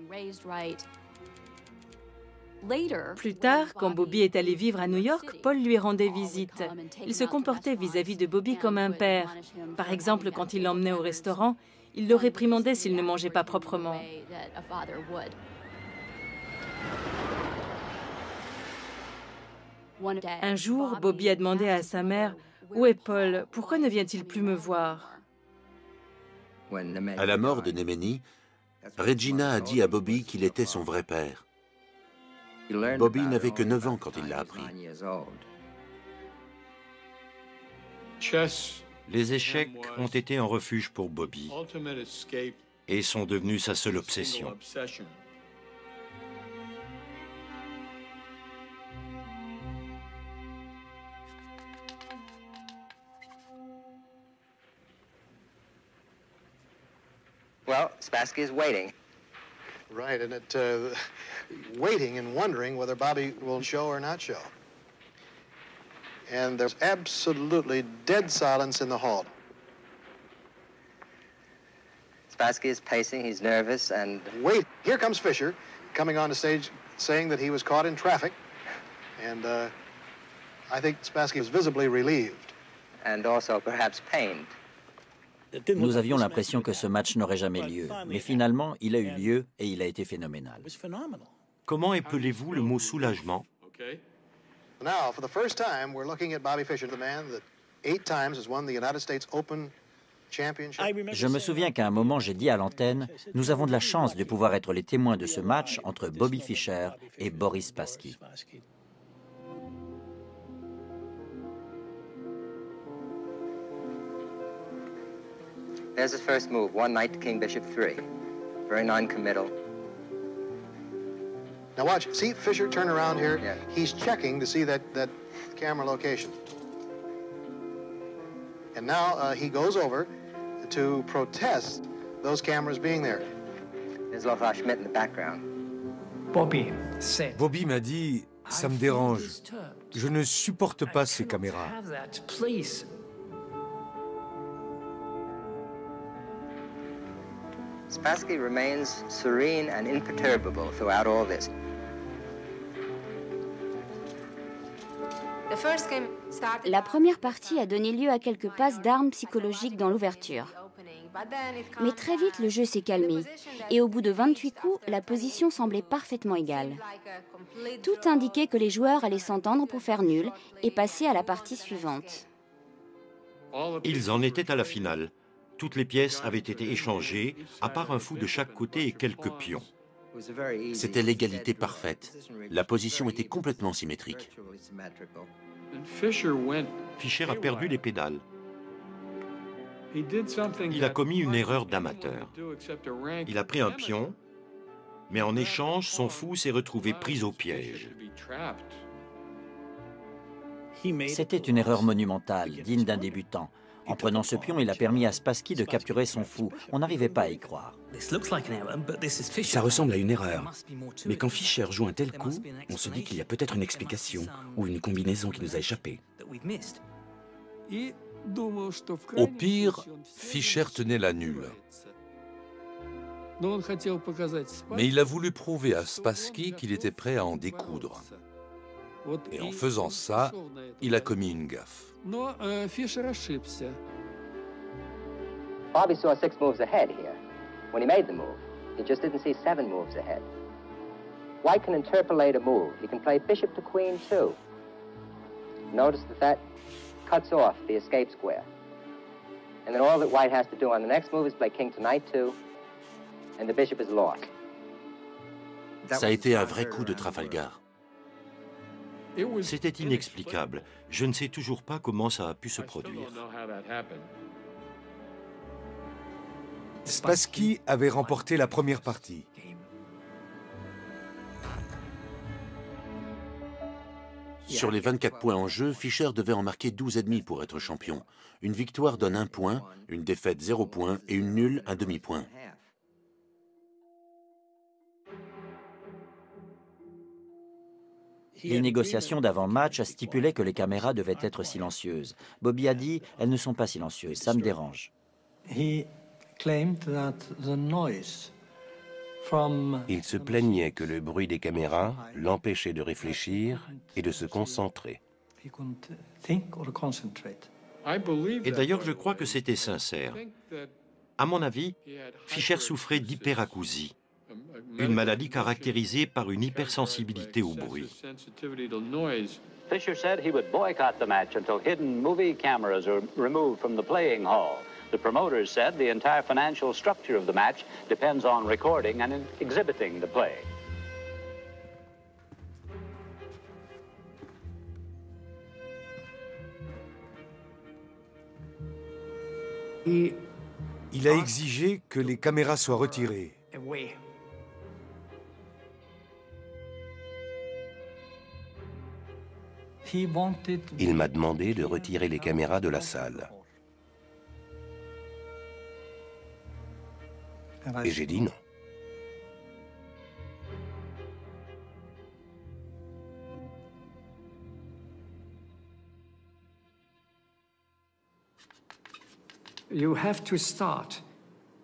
S3: Plus tard, quand Bobby est allé vivre à New York, Paul lui rendait visite. Il se comportait vis-à-vis de Bobby comme un père. Par exemple, quand il l'emmenait au restaurant, il le réprimandait s'il ne mangeait pas proprement. Un jour, Bobby a demandé à sa mère « Où est Paul? Pourquoi ne vient-il plus me voir ?»
S25: À la mort de Nemeny, Regina a dit à Bobby qu'il était son vrai père. Bobby n'avait que 9 ans quand il l'a appris.
S15: Les échecs ont été un refuge pour Bobby et sont devenus sa seule obsession.
S24: Well, Spassky is waiting.
S13: Right, and waiting and wondering whether Bobby will show or not show. And there's absolutely dead silence in the hall.
S24: Spassky is pacing, he's nervous, and...
S13: Wait, here comes Fischer, coming on the stage saying that he was caught in traffic. And I think Spassky was visibly relieved.
S24: And also perhaps pained.
S26: Nous avions l'impression que ce match n'aurait jamais lieu, mais finalement, il a eu lieu et il a été phénoménal.
S15: Comment épelez-vous le mot soulagement?
S13: Now, for the first time, we're looking at Bobby Fischer, the man that 8 times has won the United States Open Championship.
S26: Je me souviens qu'à un moment, j'ai dit à l'antenne, nous avons de la chance de pouvoir être les témoins de ce match entre Bobby Fischer et Boris Spassky.
S24: There's his first move, one knight to king bishop 3. Very non-committal.
S13: Now watch, see Fischer turn around here. Yeah. He's checking to see that camera location. And now he goes over to protest those cameras being there.
S24: There's Lothar Schmidt in the background.
S4: Bobby m'a dit, ça me dérange. Je ne supporte pas ces caméras.
S24: Spassky remains serene and imperturbable throughout all this.
S23: La première partie a donné lieu à quelques passes d'armes psychologiques dans l'ouverture. Mais très vite, le jeu s'est calmé. Et au bout de 28 coups, la position semblait parfaitement égale. Tout indiquait que les joueurs allaient s'entendre pour faire nul et passer à la partie suivante.
S15: Ils en étaient à la finale. Toutes les pièces avaient été échangées, à part un fou de chaque côté et quelques pions.
S25: C'était l'égalité parfaite. La position était complètement symétrique.
S15: Fischer a perdu les pédales. Il a commis une erreur d'amateur. Il a pris un pion, mais en échange, son fou s'est retrouvé pris au piège.
S26: C'était une erreur monumentale, digne d'un débutant. En prenant ce pion, il a permis à Spassky de capturer son fou. On n'arrivait pas à y croire.
S1: Ça ressemble à une erreur. Mais quand Fischer joue un tel coup, on se dit qu'il y a peut-être une explication ou une combinaison qui nous a échappé.
S18: Au pire, Fischer tenait la nulle. Mais il a voulu prouver à Spassky qu'il était prêt à en découdre. Et en faisant ça, il a commis une gaffe.
S24: Bobby saw 6 moves ahead here. When he made the move, he just didn't see 7 moves ahead. White can interpolate a move. He can play bishop to queen too. Notice that cuts off the escape square. And then all that White has to do on the next move is play king to knight 2, and the bishop is lost.
S25: Ça a été un vrai coup de Trafalgar.
S15: C'était inexplicable. Je ne sais toujours pas comment ça a pu se produire.
S4: Spassky avait remporté la première partie.
S25: Sur les 24 points en jeu, Fischer devait en marquer 12,5 pour être champion. Une victoire donne 1 point, une défaite 0 point et une nulle 1 demi-point.
S26: Les négociations d'avant-match stipulaient que les caméras devaient être silencieuses. Bobby a dit « Elles ne sont pas silencieuses, ça me dérange ».
S20: Il se plaignait que le bruit des caméras l'empêchait de réfléchir et de se concentrer.
S15: Et d'ailleurs, je crois que c'était sincère. À mon avis, Fischer souffrait d'hyperacousie, une maladie caractérisée par une hypersensibilité au bruit.
S17: Fischer said he would boycott the match until hidden movie cameras are removed from the playing hall. The promoters said the entire financial structure of the match depends on recording and exhibiting the play.
S4: Il a exigé que les caméras soient retirées.
S20: Il m'a demandé de retirer les caméras de la salle. Et j'ai dit non.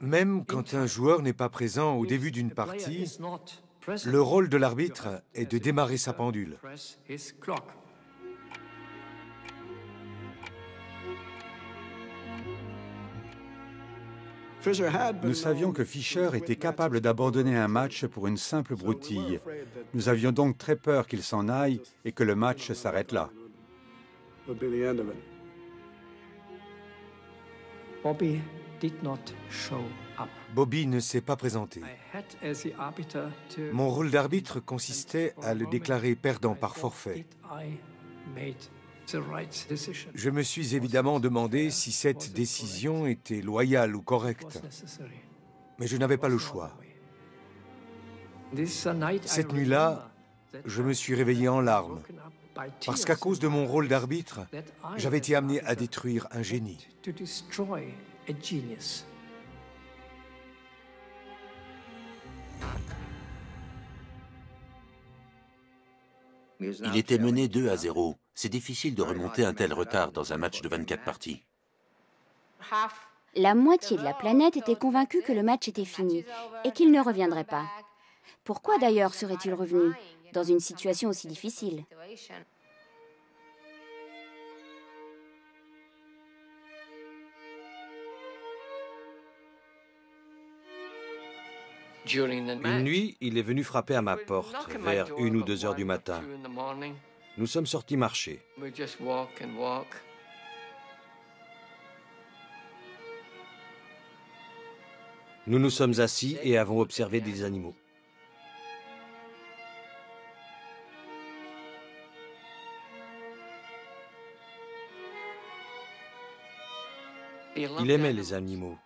S4: Même quand un joueur n'est pas présent au début d'une partie, le rôle de l'arbitre est de démarrer sa pendule.
S5: Nous savions que Fischer était capable d'abandonner un match pour une simple broutille. Nous avions donc très peur qu'il s'en aille et que le match s'arrête là.
S4: Bobby ne s'est pas présenté. Mon rôle d'arbitre consistait à le déclarer perdant par forfait. Je me suis évidemment demandé si cette décision était loyale ou correcte. Mais je n'avais pas le choix. Cette nuit-là, je me suis réveillé en larmes, parce qu'à cause de mon rôle d'arbitre, j'avais été amené à détruire un génie.
S25: Il était mené 2-0. C'est difficile de remonter un tel retard dans un match de 24 parties.
S23: La moitié de la planète était convaincue que le match était fini et qu'il ne reviendrait pas. Pourquoi d'ailleurs serait-il revenu dans une situation aussi difficile?
S14: Une nuit, il est venu frapper à ma porte vers 1 ou 2 heures du matin. Nous sommes sortis marcher. Nous nous sommes assis et avons observé des animaux. Il aimait les animaux.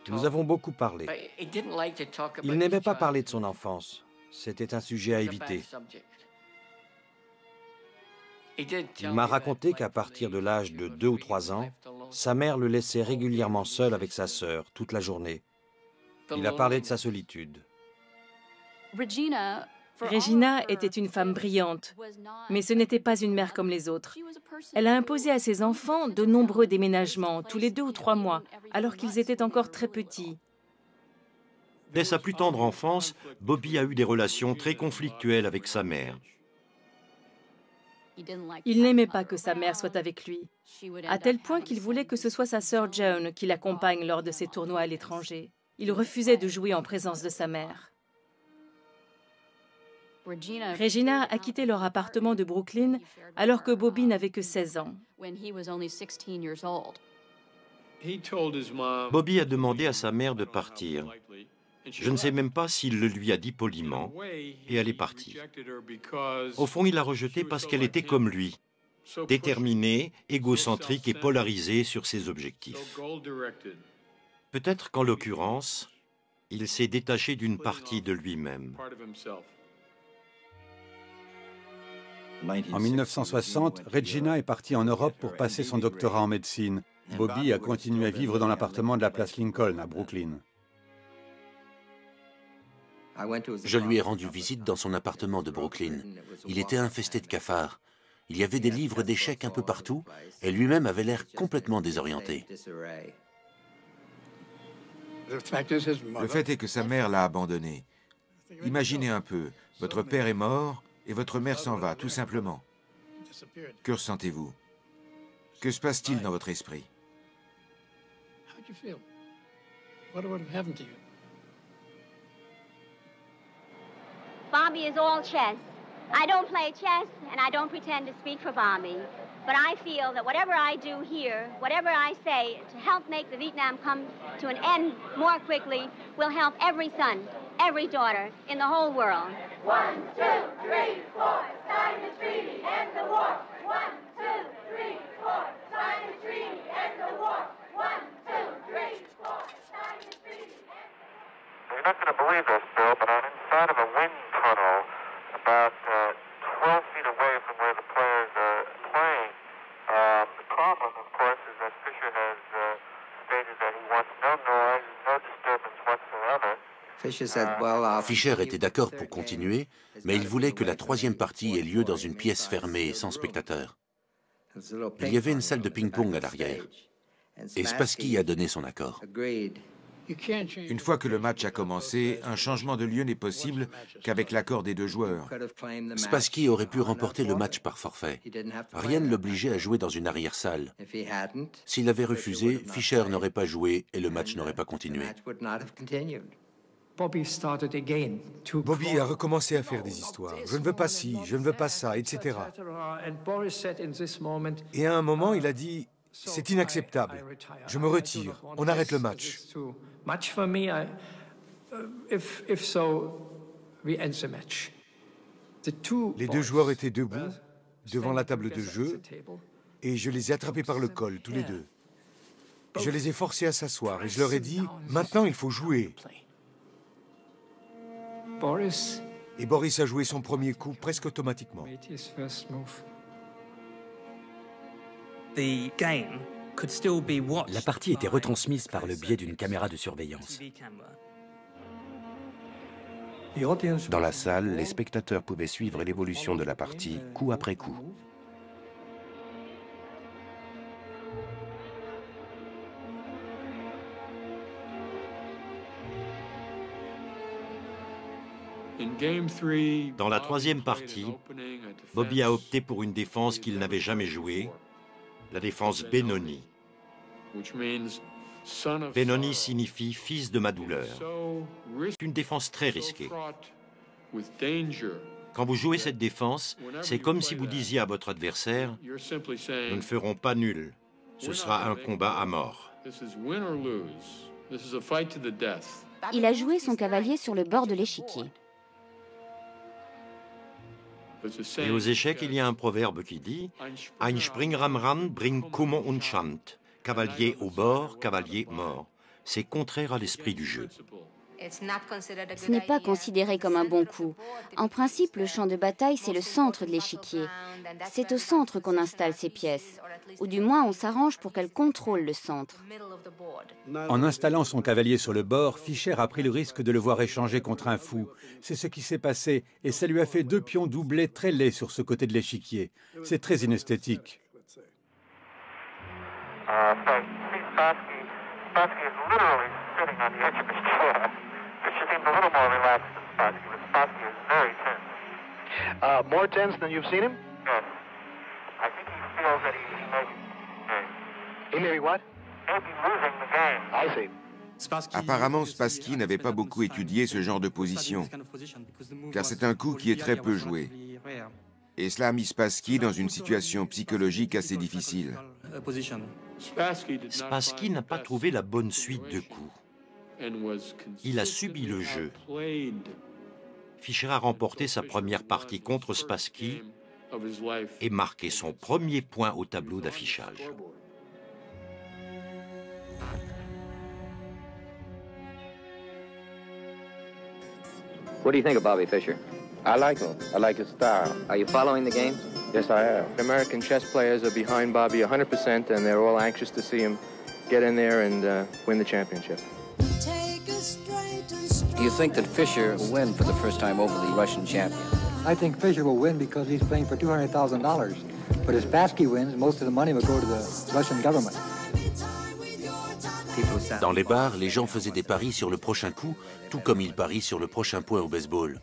S14: Nous avons beaucoup parlé. Il n'aimait pas parler de son enfance. C'était un sujet à éviter. Il m'a raconté qu'à partir de l'âge de 2 ou 3 ans, sa mère le laissait régulièrement seul avec sa sœur toute la journée. Il a parlé de sa solitude.
S3: Regina était une femme brillante, mais ce n'était pas une mère comme les autres. Elle a imposé à ses enfants de nombreux déménagements, tous les 2 ou 3 mois, alors qu'ils étaient encore très petits.
S15: Dès sa plus tendre enfance, Bobby a eu des relations très conflictuelles avec sa mère.
S3: Il n'aimait pas que sa mère soit avec lui, à tel point qu'il voulait que ce soit sa sœur Joan qui l'accompagne lors de ses tournois à l'étranger. Il refusait de jouer en présence de sa mère. Regina a quitté leur appartement de Brooklyn alors que Bobby n'avait que 16 ans.
S15: Bobby a demandé à sa mère de partir. Je ne sais même pas s'il le lui a dit poliment, et elle est partie. Au fond, il l'a rejetée parce qu'elle était comme lui, déterminée, égocentrique et polarisée sur ses objectifs. Peut-être qu'en l'occurrence, il s'est détaché d'une partie de lui-même.
S5: En 1960, Regina est partie en Europe pour passer son doctorat en médecine. Bobby a continué à vivre dans l'appartement de la place Lincoln, à Brooklyn.
S25: Je lui ai rendu visite dans son appartement de Brooklyn. Il était infesté de cafards. Il y avait des livres d'échecs un peu partout, et lui-même avait l'air complètement désorienté.
S6: Le fait est que sa mère l'a abandonné. Imaginez un peu, votre père est mort et votre mère s'en va, tout simplement. Que ressentez-vous? Que se passe-t-il dans votre esprit?
S8: Bobby is all chess. I don't play chess, and I don't pretend to speak for Bobby. But I feel that whatever I do here, whatever I say to help make the Vietnam come to an end more quickly, will help every son, every daughter in the whole world. 1, 2, 3, 4, sign the treaty, end the war. 1, 2, 3, 4, sign the treaty, end the war. 1, 2, 3, 4, sign the treaty.
S9: You're not going to believe this, Bill, but I'm inside of a wind tunnel about 12 feet away from where the players are playing. The problem, of course, is that Fischer has stated that he wants no noise, no disturbance whatsoever.
S25: Fischer était d'accord pour continuer, mais il voulait que la 3e partie ait lieu dans une pièce fermée, sans spectateurs. Il y avait une salle de ping-pong à l'arrière, et Spassky a donné son accord.
S6: Une fois que le match a commencé, un changement de lieu n'est possible qu'avec l'accord des 2 joueurs.
S25: Spassky aurait pu remporter le match par forfait. Rien ne l'obligeait à jouer dans une arrière-salle. S'il avait refusé, Fischer n'aurait pas joué et le match n'aurait pas continué.
S4: Bobby a recommencé à faire des histoires. Je ne veux pas ci, je ne veux pas ça, etc. Et à un moment, il a dit, c'est inacceptable. Je me retire. On arrête le match. Les deux joueurs étaient debout, devant la table de jeu, et je les ai attrapés par le col, tous les deux. Je les ai forcés à s'asseoir, et je leur ai dit, « Maintenant, il faut jouer. » Et Boris a joué son premier coup presque automatiquement.
S1: La partie était retransmise par le biais d'une caméra de surveillance.
S20: Dans la salle, les spectateurs pouvaient suivre l'évolution de la partie coup après coup.
S15: Dans la troisième partie, Bobby a opté pour une défense qu'il n'avait jamais jouée, la défense Benoni. Benoni signifie « fils de ma douleur ». C'est une défense très risquée. Quand vous jouez cette défense, c'est comme si vous disiez à votre adversaire « Nous ne ferons pas nul, ce sera un combat à mort ».
S23: Il a joué son cavalier sur le bord de l'échiquier.
S15: Et aux échecs, il y a un proverbe qui dit « Ein Springramran bringt Kummer und Schand ». Cavalier au bord, cavalier mort. C'est contraire à l'esprit du jeu.
S23: Ce n'est pas considéré comme un bon coup. En principe, le champ de bataille, c'est le centre de l'échiquier. C'est au centre qu'on installe ces pièces. Ou du moins, on s'arrange pour qu'elles contrôlent le centre.
S5: En installant son cavalier sur le bord, Fischer a pris le risque de le voir échanger contre un fou. C'est ce qui s'est passé, et ça lui a fait 2 pions doublés très laids sur ce côté de l'échiquier. C'est très inesthétique.
S9: Spassky is literally sitting on the edge of his chair. Fischer seems a little more relaxed than Spassky, but Spassky is very tense.
S13: More tense than you've seen him?
S9: Yes. I think he feels that he may be...
S13: He may be what?
S9: Maybe losing the game.
S13: I see.
S6: Apparemment, Spassky n'avait pas beaucoup étudié ce genre de position, car c'est un coup qui est très peu joué. Et cela a mis Spassky dans une situation psychologique assez difficile.
S15: Spassky n'a pas trouvé la bonne suite de coups. Il a subi le jeu. Fischer a remporté sa première partie contre Spassky et marqué son premier point au tableau d'affichage.
S24: What do you think of Bobby Fischer?
S7: I like him. I like his style.
S24: Are you following the game?
S7: Yes, I am. American chess players are behind Bobby 100%, and they're all anxious to see him get in there and win the championship.
S24: Do you think that Fischer will win for the first time over the Russian champion?
S10: I think Fischer will win because he's playing for $200,000. But if Spassky wins, most of the money will go to the Russian government.
S25: Dans les bars, les gens faisaient des paris sur le prochain coup, tout comme ils parient sur le prochain point au baseball.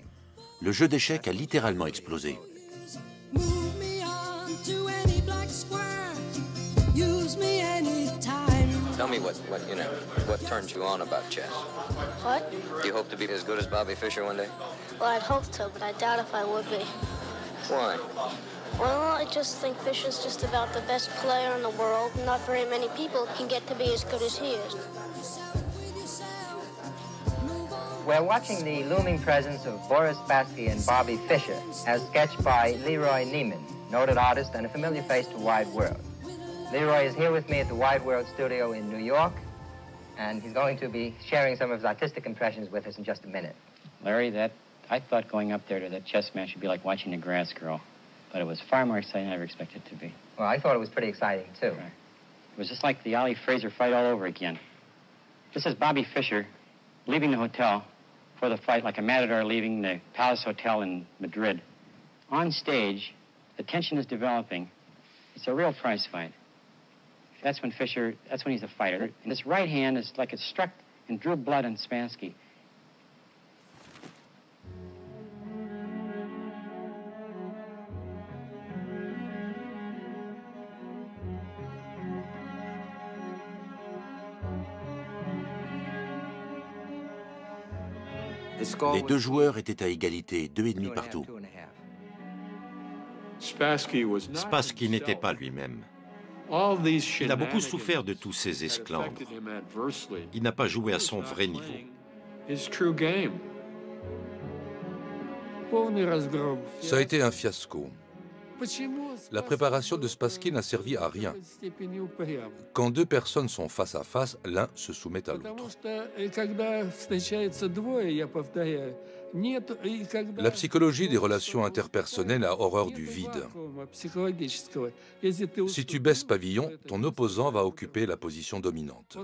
S25: Le jeu d'échecs a littéralement explosé.
S24: Tell me what turns you on about chess?
S8: What?
S24: Do you hope to be as good as Bobby Fischer one day?
S8: Well, I'd hope so, but I doubt if I would be.
S24: Why?
S8: Well, I just think Fischer's just about the best player in the world. Not very many people can get to be as good as he is.
S24: We're watching the looming presence of Boris Spassky and Bobby Fischer, as sketched by Leroy Neiman, noted artist and a familiar face to Wide World. Leroy is here with me at the Wide World studio in New York, and he's going to be sharing some of his artistic impressions with us in just a minute.
S11: Larry, I thought going up there to that chess match would be like watching a grass grow, but it was far more exciting than I ever expected it to be.
S24: Well, I thought it was pretty exciting, too.
S11: Right. It was just like the Ali Fraser fight all over again. This is Bobby Fischer leaving the hotel for the fight like a matador leaving the Palace Hotel in Madrid. On stage, the tension is developing. It's a real prize fight. That's when he's a fighter. And this right hand is like it struck and drew blood on Spassky.
S25: Les deux joueurs étaient à égalité, 2,5 partout.
S15: Spassky n'était pas lui-même. Il a beaucoup souffert de tous ces esclandres. Il n'a pas joué à son vrai niveau.
S18: Ça a été un fiasco. La préparation de Spassky n'a servi à rien. Quand deux personnes sont face à face, l'un se soumet à l'autre. La psychologie des relations interpersonnelles a horreur du vide. Si tu baisses pavillon, ton opposant va occuper la position dominante.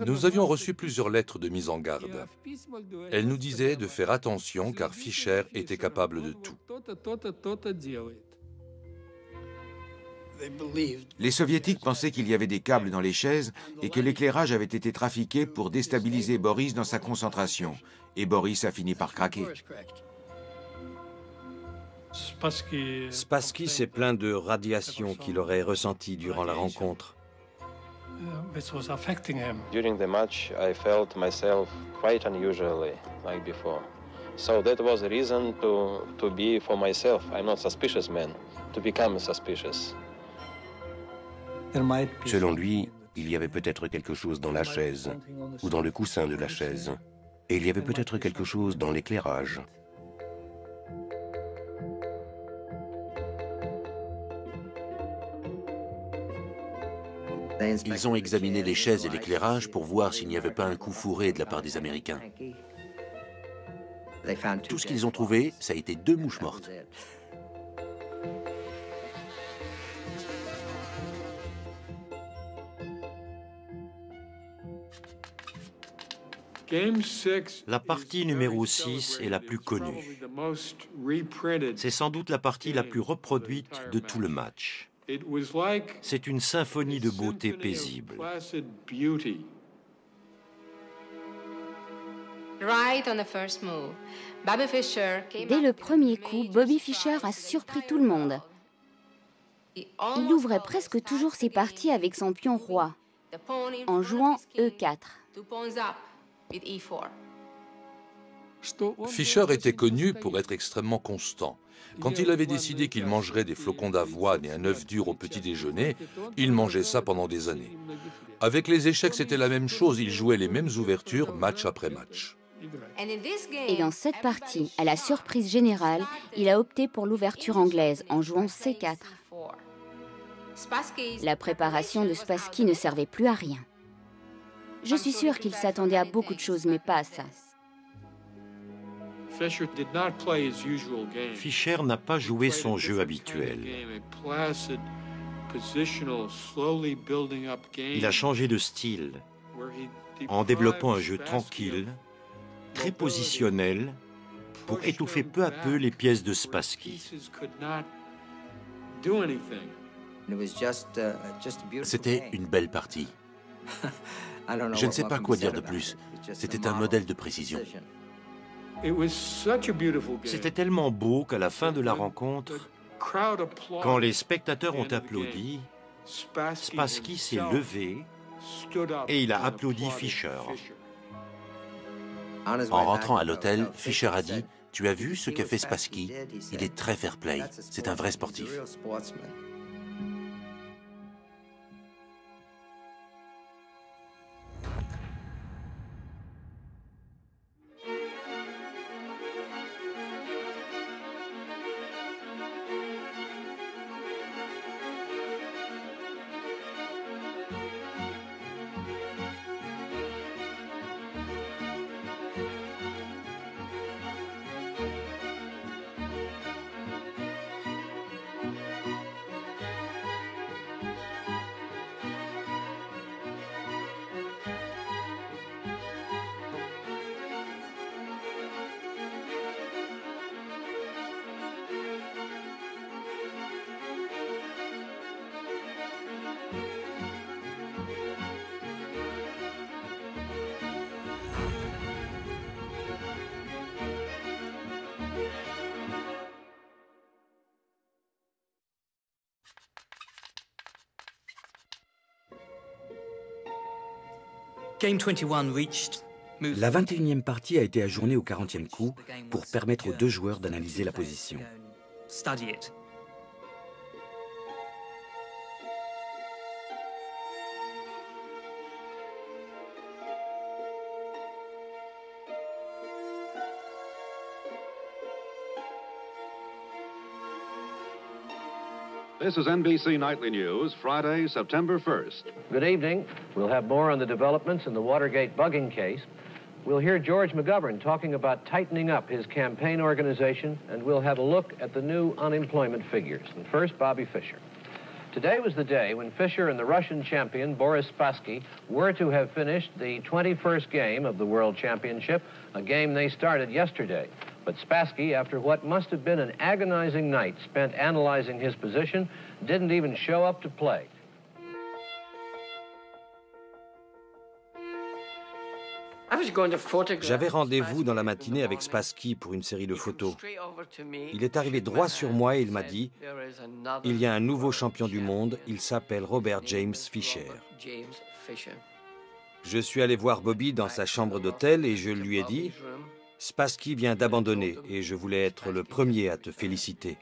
S18: Nous avions reçu plusieurs lettres de mise en garde. Elles nous disaient de faire attention car Fischer était capable de tout.
S6: Les Soviétiques pensaient qu'il y avait des câbles dans les chaises et que l'éclairage avait été trafiqué pour déstabiliser Boris dans sa concentration. Et Boris a fini par craquer.
S14: Spassky s'est plaint de radiation qu'il aurait ressentie durant la rencontre.
S7: During the match, I felt myself quite unusually, like before. So that was a reason to be for myself. I'm not suspicious man, to become suspicious.
S20: Selon lui, il y avait peut-être quelque chose dans la chaise, ou dans le coussin de la chaise. Et il y avait peut-être quelque chose dans l'éclairage.
S25: Ils ont examiné les chaises et l'éclairage pour voir s'il n'y avait pas un coup fourré de la part des Américains. Tout ce qu'ils ont trouvé, ça a été 2 mouches mortes.
S15: La partie numéro 6 est la plus connue. C'est sans doute la partie la plus reproduite de tout le match. C'est une symphonie de beauté paisible.
S23: Dès le premier coup, Bobby Fischer a surpris tout le monde. Il ouvrait presque toujours ses parties avec son pion roi, en jouant E4.
S18: Fischer était connu pour être extrêmement constant. Quand il avait décidé qu'il mangerait des flocons d'avoine et un œuf dur au petit déjeuner, il mangeait ça pendant des années. Avec les échecs, c'était la même chose, il jouait les mêmes ouvertures match après match.
S23: Et dans cette partie, à la surprise générale, il a opté pour l'ouverture anglaise en jouant C4. La préparation de Spassky ne servait plus à rien. Je suis sûre qu'il s'attendait à beaucoup de choses, mais pas à ça.
S15: Fischer n'a pas joué son jeu habituel. Il a changé de style en développant un jeu tranquille, très positionnel, pour étouffer peu à peu les pièces de Spassky.
S25: C'était une belle partie. Je ne sais pas quoi dire de plus. C'était un modèle de précision.
S15: C'était tellement beau qu'à la fin de la rencontre, quand les spectateurs ont applaudi, Spassky s'est levé et il a applaudi Fischer.
S25: En rentrant à l'hôtel, Fischer a dit « Tu as vu ce qu'a fait Spassky? Il est très fair-play. C'est un vrai sportif. »
S1: La 21e partie a été ajournée au 40e coup pour permettre aux deux joueurs d'analyser la position.
S13: This is NBC Nightly News, Friday, September 1st.
S2: Good evening. We'll have more on the developments in the Watergate bugging case. We'll hear George McGovern talking about tightening up his campaign organization, and we'll have a look at the new unemployment figures. And first, Bobby Fischer. Today was the day when Fischer and the Russian champion, Boris Spassky, were to have finished the 21st game of the World Championship, a game they started yesterday. But Spassky, after what must have been an agonizing night spent analyzing his position, didn't even show up to play.
S14: J'avais rendez-vous dans la matinée avec Spassky pour une série de photos. Il est arrivé droit sur moi et il m'a dit « Il y a un nouveau champion du monde, il s'appelle Robert James Fischer. » Je suis allé voir Bobby dans sa chambre d'hôtel et je lui ai dit « Spassky vient d'abandonner et je voulais être le premier à te féliciter. »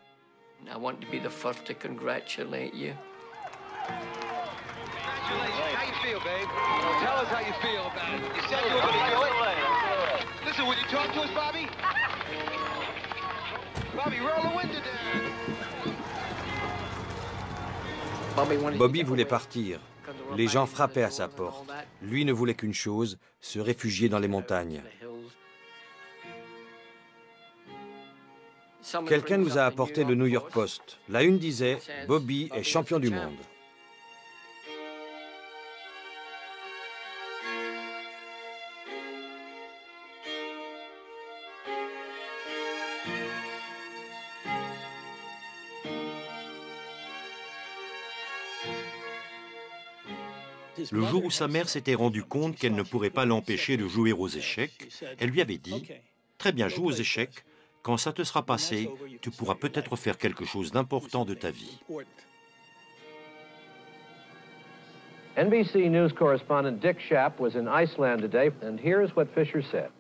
S12: How you feel, babe? Tell us how you feel about it. You said you were going to do it. Listen, will you talk to us, Bobby? Bobby, roll the window down.
S14: Bobby voulait partir. Les gens frappaient à sa porte. Lui ne voulait qu'une chose, se réfugier dans les montagnes. Quelqu'un nous a apporté le New York Post. La une disait « Bobby est champion du monde ».
S15: Le jour où sa mère s'était rendue compte qu'elle ne pourrait pas l'empêcher de jouer aux échecs, elle lui avait dit « Très bien, joue aux échecs. Quand ça te sera passé, tu pourras peut-être faire quelque chose d'important de ta vie. »
S2: NBC News correspondent Dick Schaap was in Iceland today, and here's what Fischer said.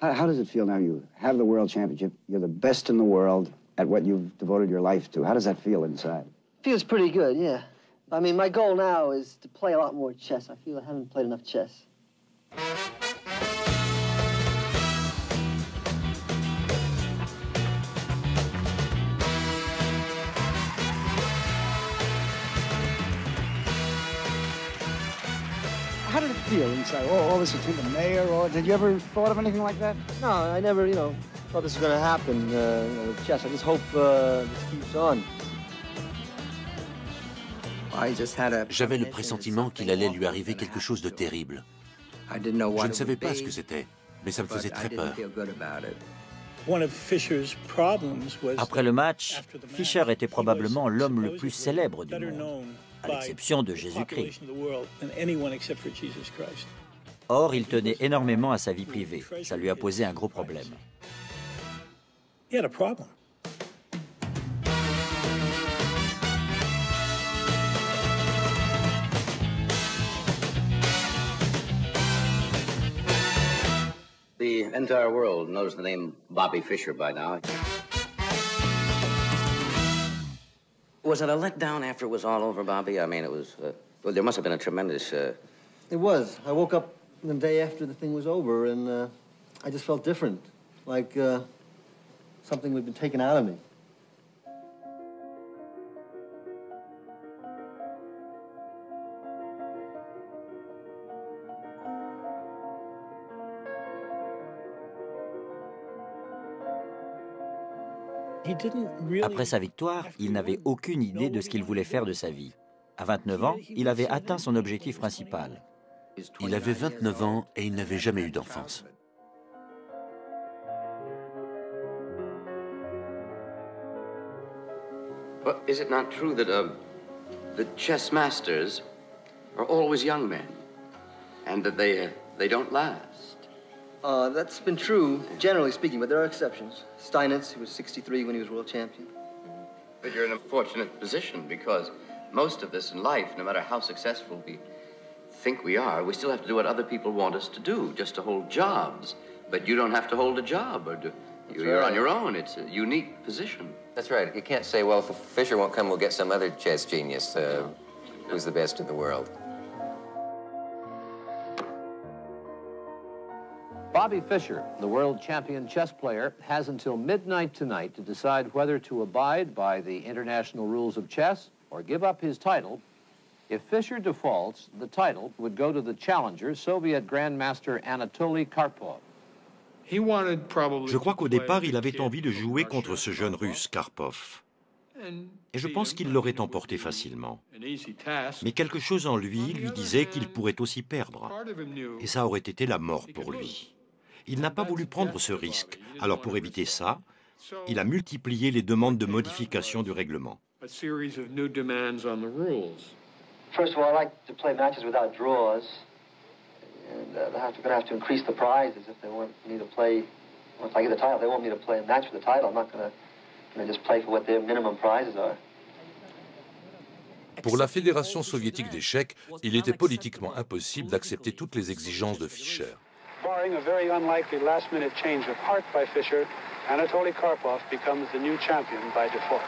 S16: How does it feel now? You have the World Championship. You're the best in the world at what you've devoted your life to. How does that feel inside?
S19: Feels pretty good, yeah. I mean, my goal now is to play a lot more chess. I feel I haven't played enough chess.
S16: How did it feel inside? Oh, all this to the mayor, or did you ever thought of anything like that?
S19: No, I never, thought this was going to happen with chess. I just hope this keeps on.
S25: J'avais le pressentiment qu'il allait lui arriver quelque chose de terrible. Je ne savais pas ce que c'était, mais ça me faisait très peur.
S26: Après le match, Fischer était probablement l'homme le plus célèbre du monde, à l'exception de Jésus-Christ. Or, il tenait énormément à sa vie privée. Ça lui a posé un gros problème.
S24: The entire world knows the name Bobby Fischer by now. Was it a letdown after it was all over, Bobby? I mean, it was, well, there must have been a tremendous...
S19: It was. I woke up the day after the thing was over, and I just felt different, like something had been taken out of me.
S26: Après sa victoire, il n'avait aucune idée de ce qu'il voulait faire de sa vie. À 29 ans, il avait atteint son objectif principal.
S25: Il avait 29 ans et il n'avait jamais eu d'enfance.
S24: Well, is it not true that the chess masters are always young men, and that they don't last?
S19: That's been true, generally speaking, but there are exceptions. Steinitz, who was 63 when he was world champion.
S24: But you're in a fortunate position, because most of us in life, no matter how successful we think we are, we still have to do what other people want us to do, just to hold jobs. But you don't have to hold a job, or you're on your own. It's a unique position. That's right. You can't say, well, if Fischer won't come, we'll get some other chess genius who's the best in the world.
S2: Bobby Fischer, the world champion chess player, has until midnight tonight to decide whether to abide by the international rules of chess or give up his title. If Fischer defaults, the title would go to the challenger, Soviet Grandmaster Anatoly Karpov.
S15: Je crois qu'au départ, il avait envie de jouer contre ce jeune Russe, Karpov. Et je pense qu'il l'aurait emporté facilement. Mais quelque chose en lui disait qu'il pourrait aussi perdre. Et ça aurait été la mort pour lui. Il n'a pas voulu prendre ce risque. Alors pour éviter ça, il a multiplié les demandes de modification du règlement.
S19: First of all, I like to play matches without draws. And they're going to have to increase the prizes if they want me to play. Once I get the title, they want me to play a match for the title. I'm not going to just play for what their minimum prizes are.
S18: Pour la Fédération soviétique d'échecs, il était politiquement impossible d'accepter toutes les exigences de Fischer.
S3: Barring a very unlikely last-minute change of heart by Fischer, Anatoly Karpov becomes the new champion by default.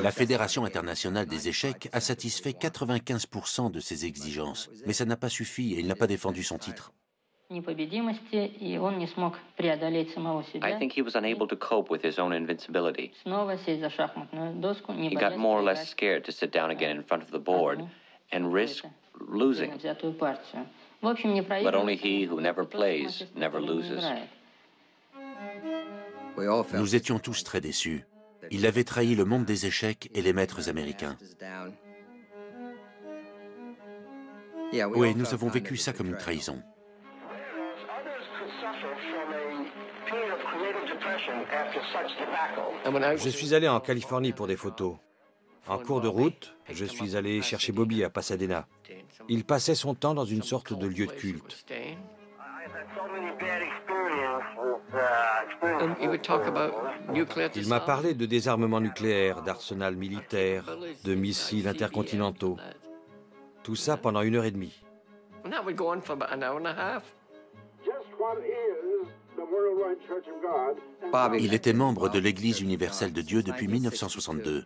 S25: La Fédération internationale des échecs a satisfait 95% de ses exigences, mais ça n'a pas suffi et il n'a pas défendu son titre.
S24: I think he was unable to cope with his own invincibility. He got more or less scared to sit down again in front of the board and risk losing. But only he who never plays never loses.
S25: Nous étions tous très déçus. Il avait trahi le monde des échecs et les maîtres américains. Oui, nous avons vécu ça comme une trahison.
S14: Je suis allé en Californie pour des photos. En cours de route, je suis allé chercher Bobby à Pasadena. Il passait son temps dans une sorte de lieu de culte. Il m'a parlé de désarmement nucléaire, d'arsenal militaire, de missiles intercontinentaux. Tout ça pendant 1h30.
S25: Il était membre de l'Église universelle de Dieu depuis 1962.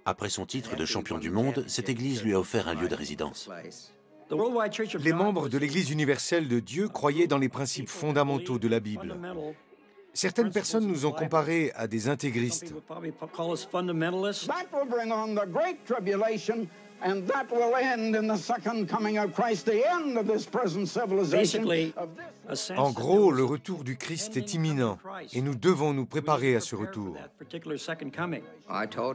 S25: Après son titre de champion du monde, cette église lui a offert un lieu de résidence.
S6: Les membres de l'Église universelle de Dieu croyaient dans les principes fondamentaux de la Bible. Certaines personnes nous ont comparés à des intégristes. En gros, le retour du Christ est imminent et nous devons nous préparer à ce retour.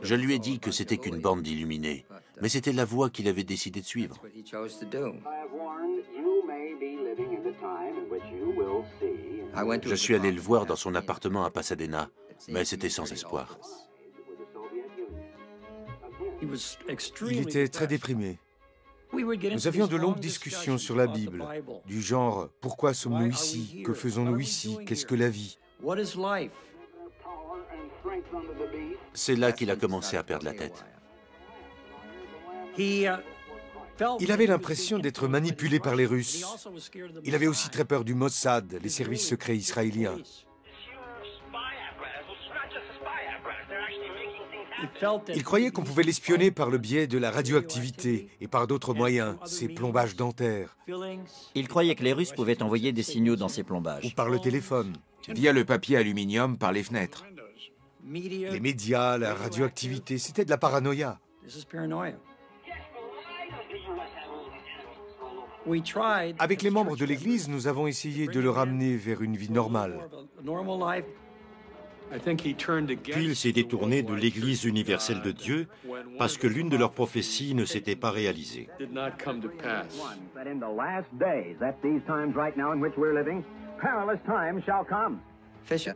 S25: Je lui ai dit que c'était qu'une bande d'illuminés, mais c'était la voie qu'il avait décidé de suivre. Je suis allé le voir dans son appartement à Pasadena, mais c'était sans espoir.
S6: Il était très déprimé. Nous avions de longues discussions sur la Bible, du genre « Pourquoi sommes-nous ici? Que faisons-nous ici? Qu'est-ce que la vie ?»
S25: C'est là qu'il a commencé à perdre la tête.
S6: Il avait l'impression d'être manipulé par les Russes. Il avait aussi très peur du Mossad, les services secrets israéliens. Il croyait qu'on pouvait l'espionner par le biais de la radioactivité et par d'autres moyens, ces plombages dentaires.
S26: Il croyait que les Russes pouvaient envoyer des signaux dans ces plombages.
S6: Ou par le téléphone. Via le papier aluminium par les fenêtres. Les médias, la radioactivité, c'était de la paranoïa. Avec les membres de l'Église, nous avons essayé de le ramener vers une vie normale.
S15: Puis il s'est détourné de l'Église universelle de Dieu parce que l'une de leurs prophéties ne s'était pas réalisée.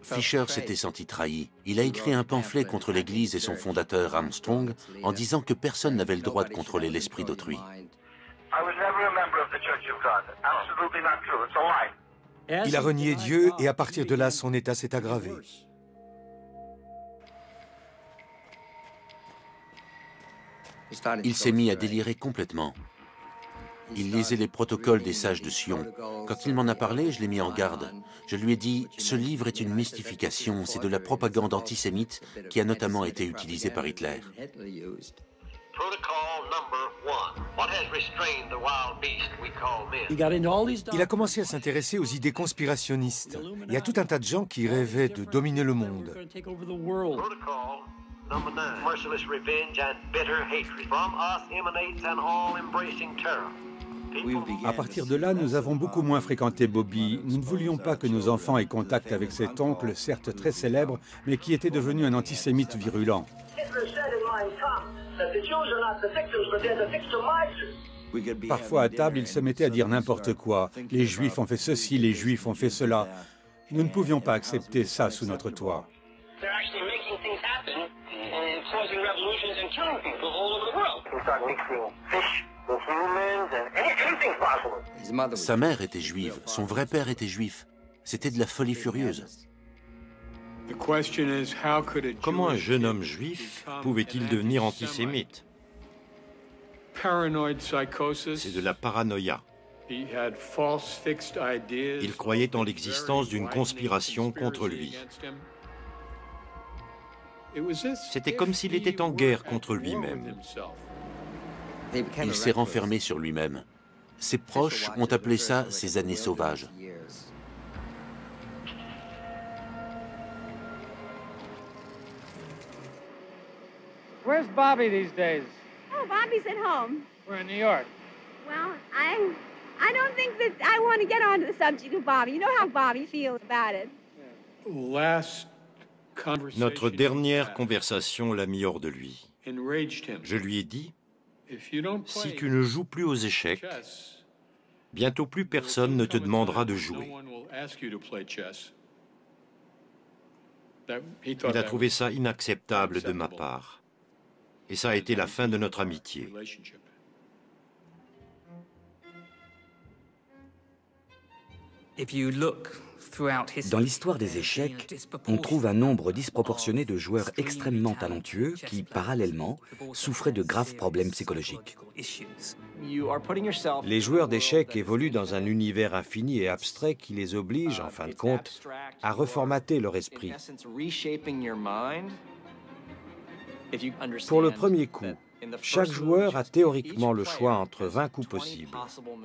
S25: Fischer s'était senti trahi. Il a écrit un pamphlet contre l'Église et son fondateur Armstrong en disant que personne n'avait le droit de contrôler l'esprit d'autrui.
S6: Il a renié Dieu et à partir de là, son état s'est aggravé.
S25: Il s'est mis à délirer complètement. Il lisait les protocoles des sages de Sion. Quand il m'en a parlé, je l'ai mis en garde. Je lui ai dit, ce livre est une mystification, c'est de la propagande antisémite qui a notamment été utilisée par Hitler.
S6: Il a commencé à s'intéresser aux idées conspirationnistes. Il y a tout un tas de gens qui rêvaient de dominer le monde.
S12: Number 9, merciless revenge and bitter hatred. From us emanates an all-embracing terror.
S4: À partir de là, nous avons beaucoup moins fréquenté Bobby. Nous ne voulions pas que nos enfants aient contact avec cet oncle, certes très célèbre, mais qui était devenu un antisémite virulent. Parfois à table, il se mettait à dire n'importe quoi. Les Juifs ont fait ceci, les Juifs ont fait cela. Nous ne pouvions pas accepter ça sous notre toit.
S25: Sa mère était juive, son vrai père était juif. C'était de la folie furieuse.
S15: Comment un jeune homme juif pouvait-il devenir antisémite? C'est de la paranoïa. Il croyait en l'existence d'une conspiration contre lui. C'était comme s'il était en guerre contre lui-même.
S25: Il s'est renfermé sur lui-même. Ses proches ont appelé ça ses années sauvages.
S5: Where's Bobby these days?
S8: Oh, Bobby's at home.
S5: We're in New York.
S8: Well, I don't think that I want to get onto the subject of Bobby. You know how Bobby feels about it.
S15: Notre dernière conversation l'a mis hors de lui. Je lui ai dit, si tu ne joues plus aux échecs, bientôt plus personne ne te demandera de jouer. Il a trouvé ça inacceptable de ma part. Et ça a été la fin de notre amitié.
S1: Dans l'histoire des échecs, on trouve un nombre disproportionné de joueurs extrêmement talentueux qui, parallèlement, souffraient de graves problèmes psychologiques.
S14: Les joueurs d'échecs évoluent dans un univers infini et abstrait qui les oblige, en fin de compte, à reformater leur esprit. Pour le premier coup, chaque joueur a théoriquement le choix entre 20 coups possibles.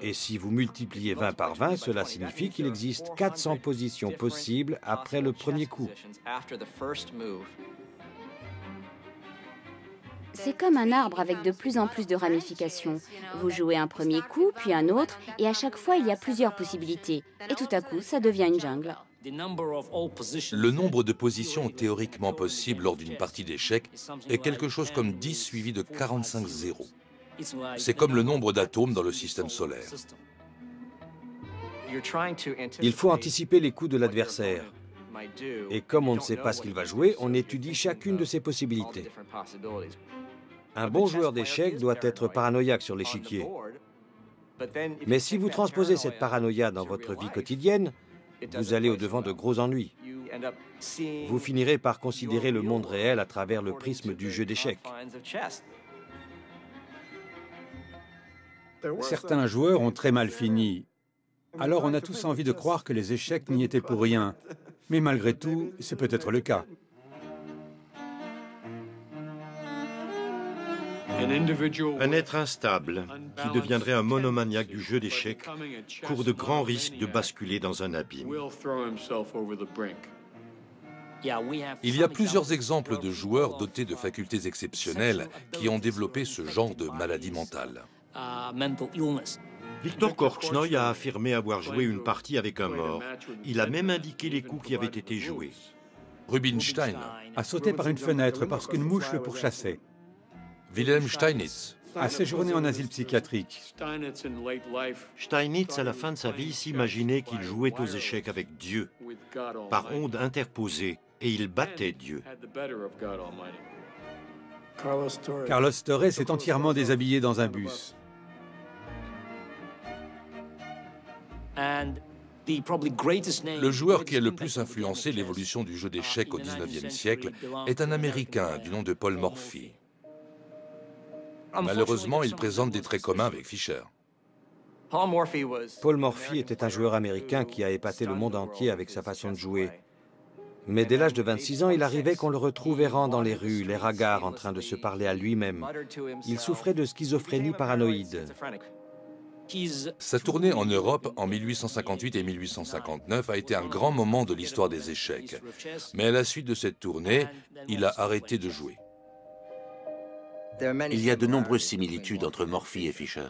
S14: Et si vous multipliez 20 par 20, cela signifie qu'il existe 400 positions possibles après le premier coup.
S23: C'est comme un arbre avec de plus en plus de ramifications. Vous jouez un premier coup, puis un autre, et à chaque fois, il y a plusieurs possibilités. Et tout à coup, ça devient une jungle.
S18: Le nombre de positions théoriquement possibles lors d'une partie d'échecs est quelque chose comme 10 suivi de 45 zéros. C'est comme le nombre d'atomes dans le système solaire.
S14: Il faut anticiper les coups de l'adversaire. Et comme on ne sait pas ce qu'il va jouer, on étudie chacune de ses possibilités. Un bon joueur d'échecs doit être paranoïaque sur l'échiquier. Mais si vous transposez cette paranoïa dans votre vie quotidienne, vous allez au-devant de gros ennuis. Vous finirez par considérer le monde réel à travers le prisme du jeu d'échecs.
S4: Certains joueurs ont très mal fini. Alors on a tous envie de croire que les échecs n'y étaient pour rien. Mais malgré tout, c'est peut-être le cas.
S15: Un être instable, qui deviendrait un monomaniaque du jeu d'échecs, court de grands risques de basculer dans un abîme.
S18: Il y a plusieurs exemples de joueurs dotés de facultés exceptionnelles qui ont développé ce genre de maladie mentale.
S15: Victor Korchnoi a affirmé avoir joué une partie avec un mort. Il a même indiqué les coups qui avaient été joués.
S18: Rubinstein
S4: a sauté par une fenêtre parce qu'une mouche le pourchassait.
S18: Wilhelm Steinitz
S4: a séjourné en asile psychiatrique.
S15: Steinitz, à la fin de sa vie, s'imaginait qu'il jouait aux échecs avec Dieu, par onde interposée, et il battait Dieu.
S4: Carlos Torres est entièrement déshabillé dans un bus.
S18: Le joueur qui a le plus influencé l'évolution du jeu d'échecs au XIXe siècle est un Américain du nom de Paul Morphy. Malheureusement, il présente des traits communs avec Fischer.
S14: Paul Morphy était un joueur américain qui a épaté le monde entier avec sa façon de jouer. Mais dès l'âge de 26 ans, il arrivait qu'on le retrouve errant dans les rues, les hagards, en train de se parler à lui-même. Il souffrait de schizophrénie paranoïde.
S18: Sa tournée en Europe en 1858 et 1859 a été un grand moment de l'histoire des échecs. Mais à la suite de cette tournée, il a arrêté de jouer.
S25: Il y a de nombreuses similitudes entre Morphy et Fischer.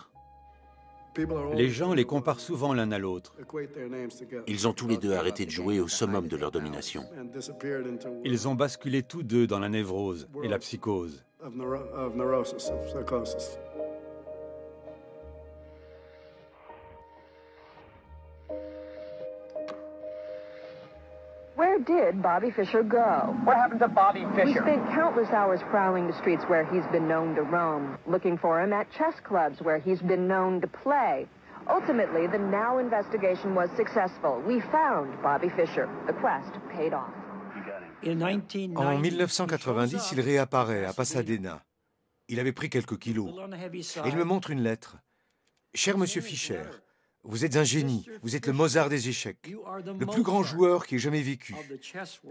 S4: Les gens les comparent souvent l'un à l'autre.
S25: Ils ont tous les deux arrêté de jouer au summum de leur domination.
S4: Ils ont basculé tous deux dans la névrose et la psychose.
S9: Where did Bobby Fischer go?
S10: What happened to Bobby Fischer?
S9: We spent countless hours prowling the streets where he's been known to roam, looking for him at chess clubs where he's been known to play. Ultimately, the Now investigation was successful. We found Bobby Fischer. The quest paid off.
S11: En 1990, il réapparaît à Pasadena. Il avait pris quelques kilos. Et il me montre une lettre. « Cher Monsieur Fischer, vous êtes un génie, vous êtes le Mozart des échecs, le plus grand joueur qui ait jamais vécu.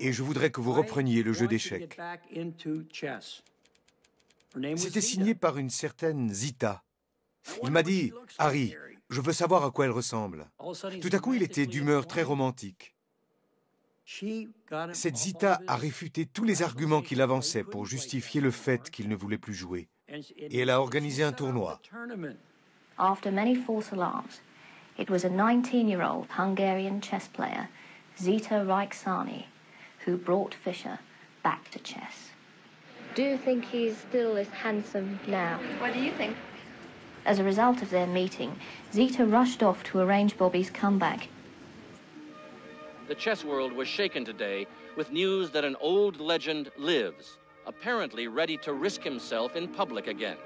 S11: Et je voudrais que vous repreniez le jeu d'échecs. » C'était signé par une certaine Zita. Il m'a dit « Harry, je veux savoir à quoi elle ressemble. » Tout à coup, il était d'humeur très romantique. Cette Zita a réfuté tous les arguments qu'il avançait pour justifier le fait qu'il ne voulait plus jouer. Et elle a organisé un tournoi.
S17: After many false alarms, it was a 19-year-old Hungarian chess player, Zita Raiksani, who brought Fischer back to chess.
S21: Do you think he's still as handsome now?
S17: What do you think? As a result of their meeting, Zita rushed off to arrange Bobby's comeback.
S22: The chess world was shaken today with news that an old legend lives, apparently ready to risk himself in public again.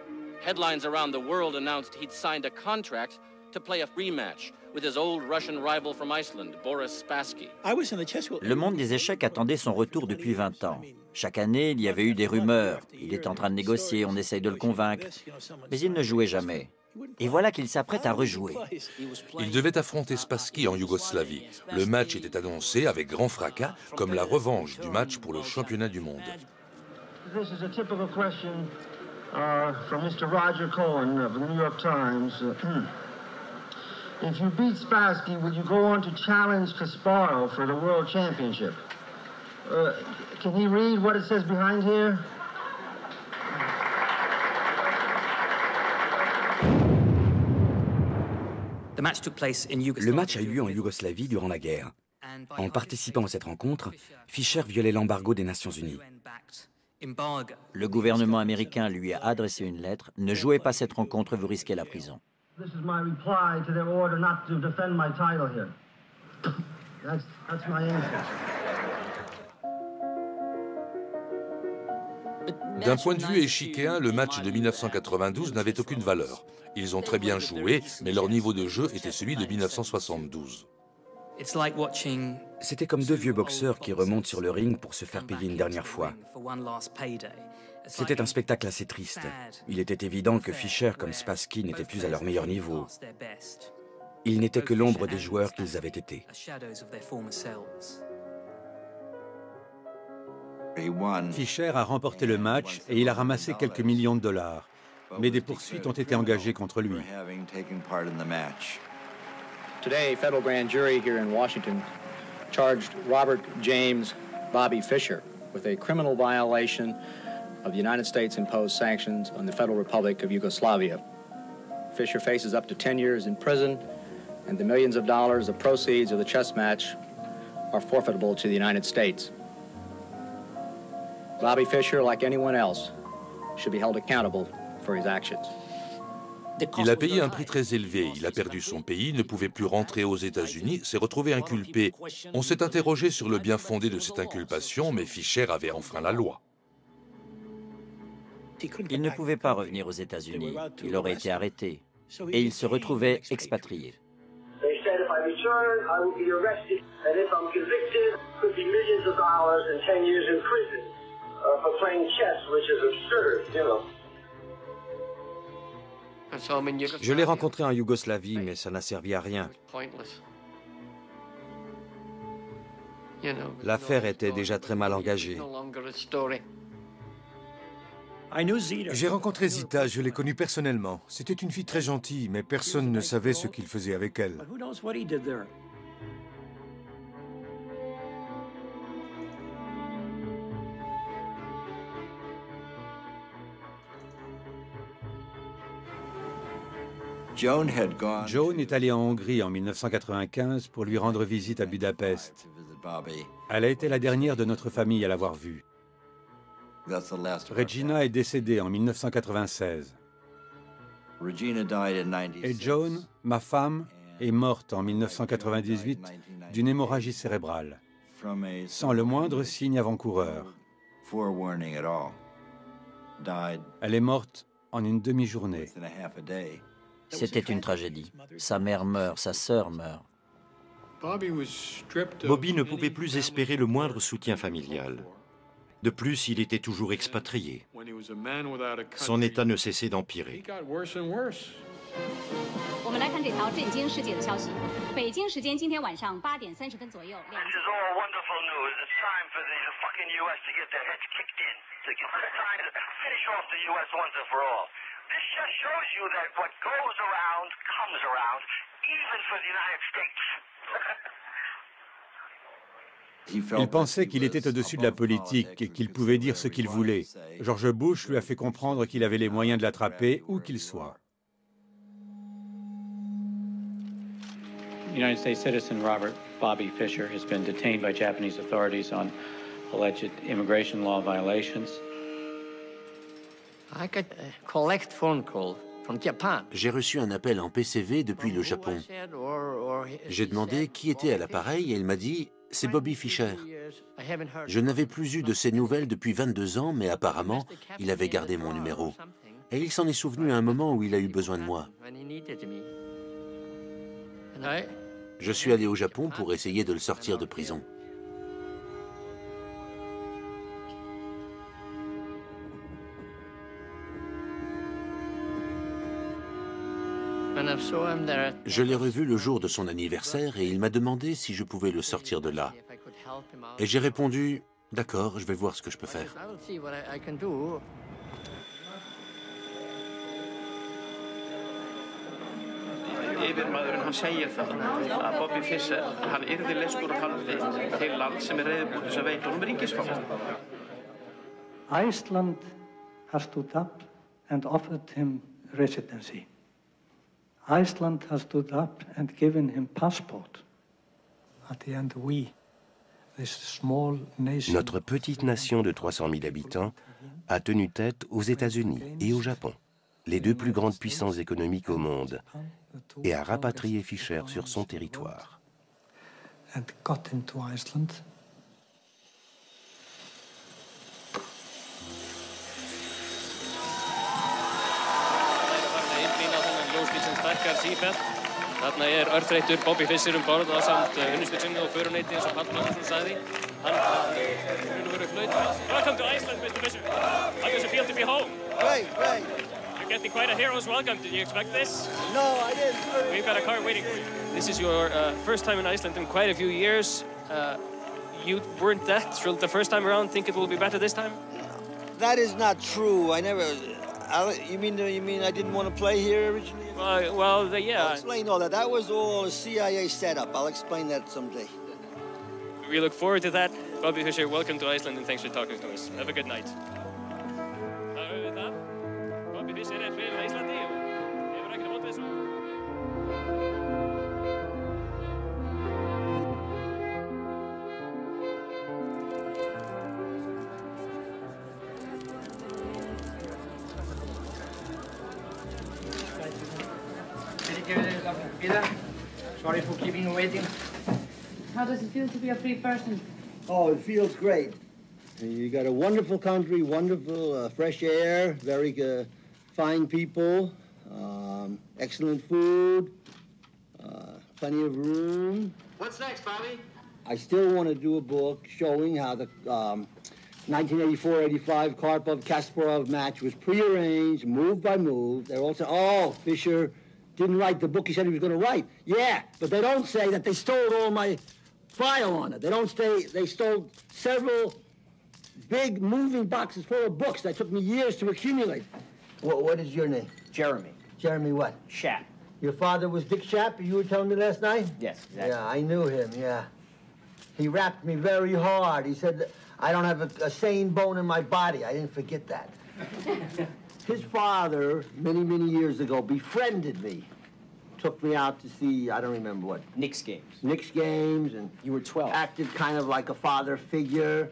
S22: Headlines around the world announced he'd signed a contract to play a rematch with his old Russian rival from Iceland, Boris Spassky.
S26: Le monde des échecs attendait son retour depuis 20 ans. Chaque année, il y avait eu des rumeurs. Il est en train de négocier, on essaye de le convaincre. Mais il ne jouait jamais. Et voilà qu'il s'apprête à rejouer.
S18: Il devait affronter Spassky en Yougoslavie. Le match était annoncé avec grand fracas comme la revanche du match pour le championnat du monde.
S27: This is a typical question from Mr. Roger Cohen of the New York Times. If you beat Spassky, will you go on to challenge Kasparov for the World Championship? Can he read what it says behind here?
S1: Le match a eu lieu en Yougoslavie durant la guerre. En participant à cette rencontre, Fischer violait l'embargo des Nations Unies.
S26: Le gouvernement américain lui a adressé une lettre. Ne jouez pas cette rencontre, vous risquez la prison.
S27: This is my reply to their order not to defend my title here. That's my answer.
S18: D'un point de vue échiquéen, le match de 1992 n'avait aucune valeur. Ils ont très bien joué, mais leur niveau de jeu était celui de 1972.
S1: C'était comme deux vieux boxeurs qui remontent sur le ring pour se faire payer une dernière fois. C'était un spectacle assez triste. Il était évident que Fischer comme Spassky n'étaient plus à leur meilleur niveau. Ils n'étaient que l'ombre des joueurs qu'ils avaient été.
S4: Fischer a remporté le match et il a ramassé quelques millions de dollars. Mais des poursuites ont été engagées contre lui.
S28: Today, a federal grand jury here in Washington charged Robert James Bobby Fischer with a criminal violation of the United States imposed sanctions on the Federal Republic of Yugoslavia. Fischer faces up to 10 years in prison, and the millions of dollars of proceeds of the chess match are forfeitable to the United States. Bobby Fischer, like anyone else, should be held accountable for his actions.
S18: Il a payé un prix très élevé, il a perdu son pays, ne pouvait plus rentrer aux États-Unis, s'est retrouvé inculpé. On s'est interrogé sur le bien fondé de cette inculpation, mais Fischer avait enfreint la loi.
S26: Il ne pouvait pas revenir aux États-Unis. Il aurait été arrêté. Et il se retrouvait expatrié.
S27: They said if I return, I will be arrested, and if I'm convicted, could be millions of dollars and 10 years in prison for playing chess, which is absurd, you know.
S14: Je l'ai rencontré en Yougoslavie, mais ça n'a servi à rien. L'affaire était déjà très mal engagée.
S11: J'ai rencontré Zita, je l'ai connue personnellement. C'était une fille très gentille, mais personne ne savait ce qu'il faisait avec elle.
S4: Joan est allée en Hongrie en 1995 pour lui rendre visite à Budapest. Elle a été la dernière de notre famille à l'avoir vue. Regina est décédée en 1996. Et Joan, ma femme, est morte en 1998 d'une hémorragie cérébrale, sans le moindre signe avant-coureur. Elle est morte en une demi-journée.
S26: C'était une tragédie. Sa mère meurt, sa sœur meurt.
S15: Bobby ne pouvait plus espérer le moindre soutien familial. De plus, il était toujours expatrié. Son état ne cessait d'empirer.
S2: 我们来看这条震惊世界的消息。北京时间今天晚上8点30分左右。This is all wonderful news. It's time for the fucking U.S. to get their heads kicked in. It's time to finish off the U.S. once and for all. This just shows you that what goes around comes around, even for the United States.
S4: Il pensait qu'il était au-dessus de la politique et qu'il pouvait dire ce qu'il voulait. George Bush lui a fait comprendre qu'il avait les moyens de l'attraper où qu'il soit.
S5: United States citizen Robert Bobby Fischer has been detained by Japanese authorities on alleged immigration law violations.
S24: I got a collect phone call from Japan.
S25: J'ai reçu un appel en PCV depuis le Japon. J'ai demandé qui était à l'appareil et il m'a dit « C'est Bobby Fischer ». Je n'avais plus eu de ses nouvelles depuis 22 ans, mais apparemment, il avait gardé mon numéro. Et il s'en est souvenu à un moment où il a eu besoin de moi. Je suis allé au Japon pour essayer de le sortir de prison. Je l'ai revu le jour de son anniversaire et il m'a demandé si je pouvais le sortir de là. Et j'ai répondu, d'accord, je vais voir ce que je peux faire.
S22: Yfirmaðurinn hann segir það að Bobby Fischer hann yrði leystur úr haldi til land sem reiðubúið til að veita honum ríkisfang.
S3: Iceland has stood up and offered him residency. Iceland has stood up and given him passport. At the end, this small nation.
S7: Notre petite nation de 300 000 habitants a tenu tête aux États-Unis et au Japon, les deux plus grandes puissances économiques au monde, et a rapatrié Fischer sur son territoire.
S3: And got him to Iceland.
S22: Þarna örþreyttur Bobby Fischer borð ásamt unnustu sinni og föruneyti eins og Páll Magnússon sagði. Hann verður flaut. Welcome to Iceland, Mr. Fischer. How does it feel to be home?
S10: Great, great.
S22: You're getting quite a hero's welcome. Did you expect this?
S10: No, I didn't.
S22: We've got a car waiting for you. This is your first time in Iceland in quite a few years. You weren't that thrilled the first time around. Think it will be better this time?
S10: That is not true. I never. You mean I didn't want to play here originally?
S22: Yeah.
S10: I'll explain all that. That was all a CIA setup. I'll explain that someday.
S22: We look forward to that. Bobby Fischer, welcome to Iceland and thanks for talking to us. Have a good night. Bobby Fischer fyrir Íslandi og hefur ekkert á móti þessu.
S10: Sorry for keeping you waiting.
S2: How does it feel to be a free person?
S10: Oh, it feels great. You got a wonderful country, wonderful fresh air, very fine people, excellent food, plenty of room.
S22: What's next, Bobby?
S10: I still want to do a book showing how the 1984-85 Karpov-Kasparov match was prearranged, move by move. They're all saying, oh, Fischer didn't write the book he said he was going to write. Yeah, but they don't say that they stole all my file on it. They don't say they stole several big moving boxes full of books that took me years to accumulate. What is your name?
S28: Jeremy.
S10: Jeremy what?
S28: Schaap.
S10: Your father was Dick Schaap, you were telling me last night?
S28: Yes, exactly.
S10: Yeah, I knew him, yeah. He rapped me very hard. He said, I don't have a sane bone in my body. I didn't forget that. His father, many, many years ago, befriended me. took me out to see, I don't remember what.
S6: Knicks games.
S10: Knicks games, and
S6: you were 12.
S10: Acted kind of like a father figure.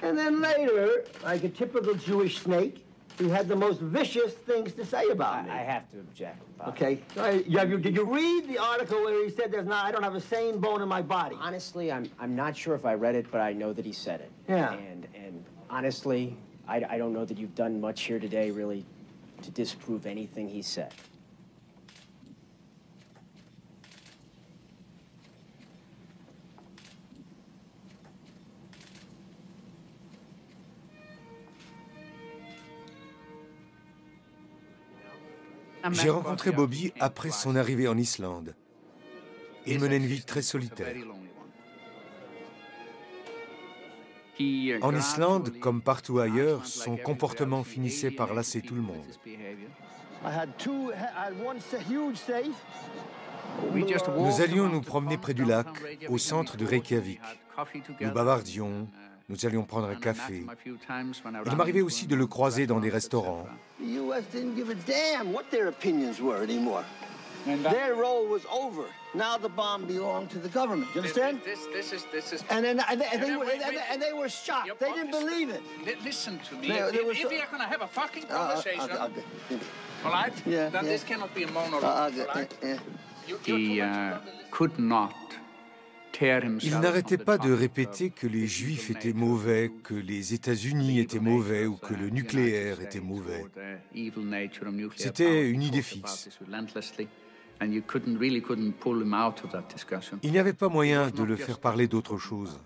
S10: And then later, like a typical Jewish snake, he had the most vicious things to say about me.
S6: I have to object, Bob.
S10: Okay. Did you read the article where he said I don't have a sane bone in my body?
S6: Honestly, I'm not sure if I read it, but I know that he said it.
S10: Yeah.
S6: And honestly, I don't know that you've done much here today, really, to disprove anything he said.
S11: J'ai rencontré Bobby après son arrivée en Islande. Il menait une vie très solitaire. En Islande, comme partout ailleurs, son comportement finissait par lasser tout le monde. Nous allions nous promener près du lac, au centre de Reykjavik. Nous bavardions, nous allions prendre un café. Il m'arrivait aussi de le croiser dans des restaurants.
S10: The U.S. didn't give a damn what their opinions were anymore. Their role was over. Now the bomb belonged to the government. You understand?
S8: This is.
S10: And they were shocked. Yep, they didn't believe it.
S8: Listen to me. If we are going to have a fucking conversation, all right?
S10: Yeah,
S8: then this cannot be a monologue. Right?
S10: He
S8: could not.
S11: Il n'arrêtait pas de répéter que les Juifs étaient mauvais, que les États-Unis étaient mauvais ou que le nucléaire était mauvais. C'était une idée fixe. Il n'y avait pas moyen de le faire parler d'autre chose.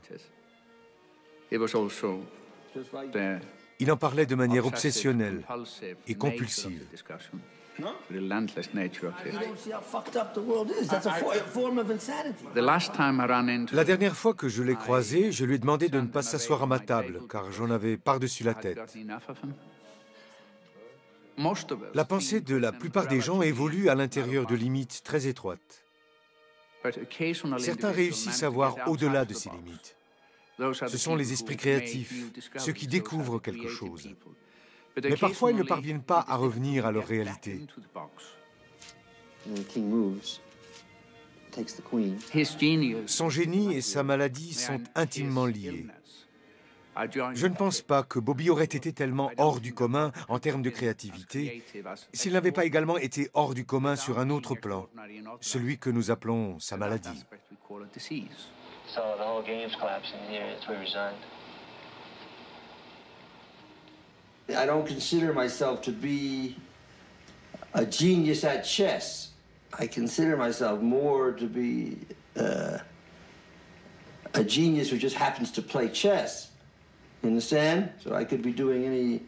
S11: Il en parlait de manière obsessionnelle et compulsive. La dernière fois que je l'ai croisé, je lui ai demandé de ne pas s'asseoir à ma table, car j'en avais par-dessus la tête. La pensée de la plupart des gens évolue à l'intérieur de limites très étroites. Certains réussissent à voir au-delà de ces limites. Ce sont les esprits créatifs, ceux qui découvrent quelque chose. Mais parfois, ils ne parviennent pas à revenir à leur réalité. Son génie et sa maladie sont intimement liés. Je ne pense pas que Bobby aurait été tellement hors du commun en termes de créativité s'il n'avait pas également été hors du commun sur un autre plan, celui que nous appelons sa maladie.
S10: I don't consider myself to be a genius at chess. I consider myself more to be a genius who just happens to play chess. You understand? So I could be doing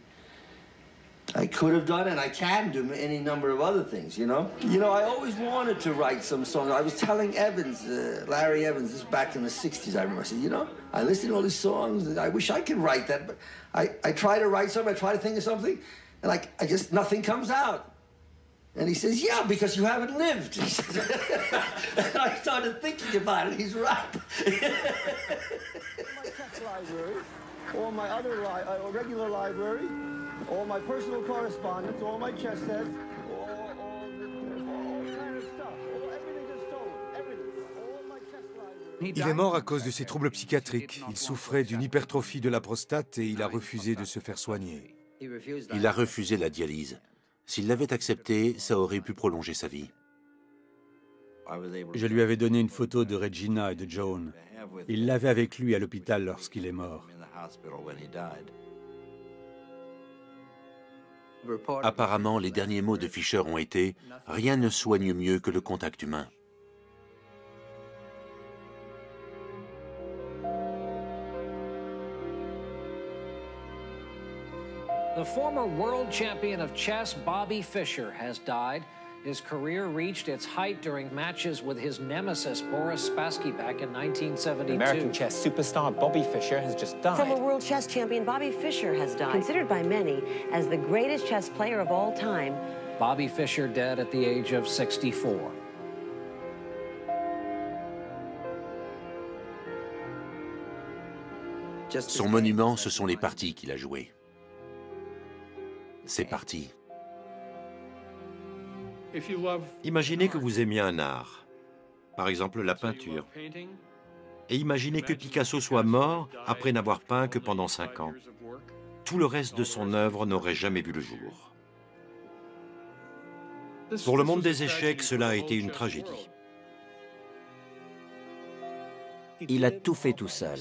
S10: I could have done and I can do any number of other things, you know? You know, I always wanted to write some songs. I was telling Evans, Larry Evans, this back in the 60s, I remember. I said, you know, I listened to all these songs and I wish I could write that, but I try to write something, I try to think of something, and I just, nothing comes out. And he says, yeah, because you haven't lived. And I started thinking about it, he's right. My text library, or my other regular library, all my personal correspondence, all my chess sets, all kind of stuff, everything is stolen, everything, all my chess library.
S11: Il est mort à cause de ses troubles psychiatriques. Il souffrait d'une hypertrophie de la prostate et il a refusé de se faire soigner.
S25: Il a refusé la dialyse. S'il l'avait accepté, ça aurait pu prolonger sa vie.
S4: Je lui avais donné une photo de Regina et de Joan. Il l'avait avec lui à l'hôpital lorsqu'il est mort.
S25: Apparemment, les derniers mots de Fisher ont été « Rien ne soigne mieux que le contact humain ».
S12: The former world champion of chess, Bobby Fischer, has died. His career reached its height during matches with his nemesis, Boris Spassky, back in 1972.
S13: American chess superstar Bobby Fischer has just died.
S16: Former world chess champion Bobby Fischer has died. Considered by many as the greatest chess player of all time.
S12: Bobby Fischer dead at the age of 64.
S25: Son monument, ce sont les parties qu'il a jouées. Ces parties.
S15: Imaginez que vous aimiez un art, par exemple la peinture, et imaginez que Picasso soit mort après n'avoir peint que pendant 5 ans. Tout le reste de son œuvre n'aurait jamais vu le jour. Pour le monde des échecs, cela a été une tragédie.
S26: Il a tout fait tout seul.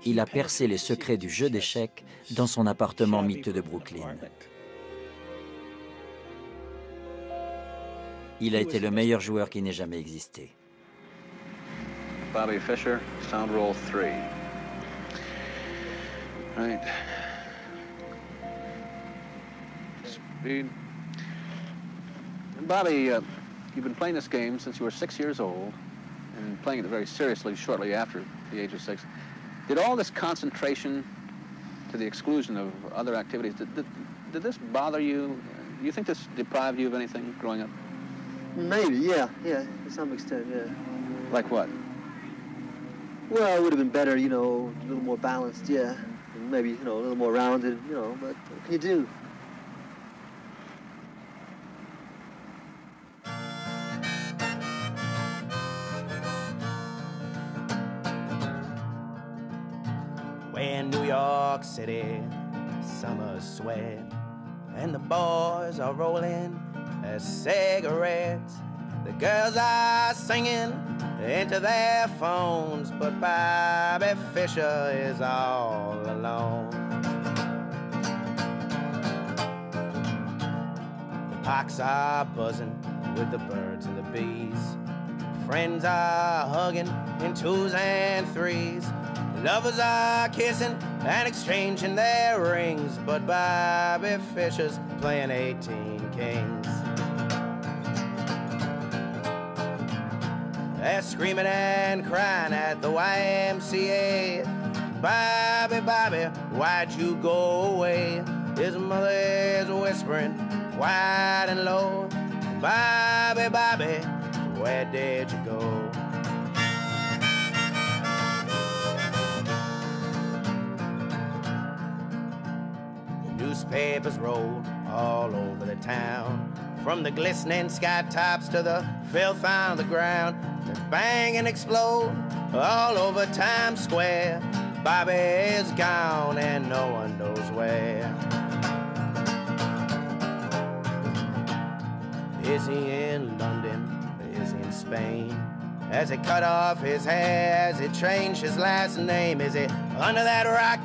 S26: Il a percé les secrets du jeu d'échecs dans son appartement miteux de Brooklyn. Il a été le meilleur joueur qui n'ait jamais existé.
S13: Bobby Fischer, sound roll 3. Right. Speed. And Bobby, you've been playing this game since you were 6 years old, and playing it very seriously shortly after the age of 6. Did all this concentration to the exclusion of other activities, did this bother you? Do you think this deprived you of anything growing up?
S1: Maybe, yeah, to some extent, yeah.
S13: Like what?
S1: Well, it would have been better, you know, a little more balanced, yeah. And maybe, you know, a little more rounded, you know, but what can you do?
S9: We're in New York City, summer sweat, and the boys are rolling their cigarettes. The girls are singing into their phones, but Bobby Fischer is all alone. The parks are buzzing with the birds and the bees. Friends are hugging in 2s and 3s. Lovers are kissing and exchanging their rings, but Bobby Fischer's playing 18 Kings. They're screaming and crying at the YMCA. Bobby, Bobby, why'd you go away? His mother is whispering wide and low. Bobby, Bobby, where did you go? Newspapers roll all over the town, from the glistening sky tops to the filth on the ground. They bang and explode all over Times Square. Bobby is gone and no one knows where. Is he in London? Is he in Spain? Has he cut off his hair? Has he changed his last name? Is he under that rock?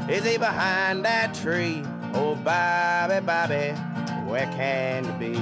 S9: Is he behind that tree? Oh, Bobby, Bobby, where can you be?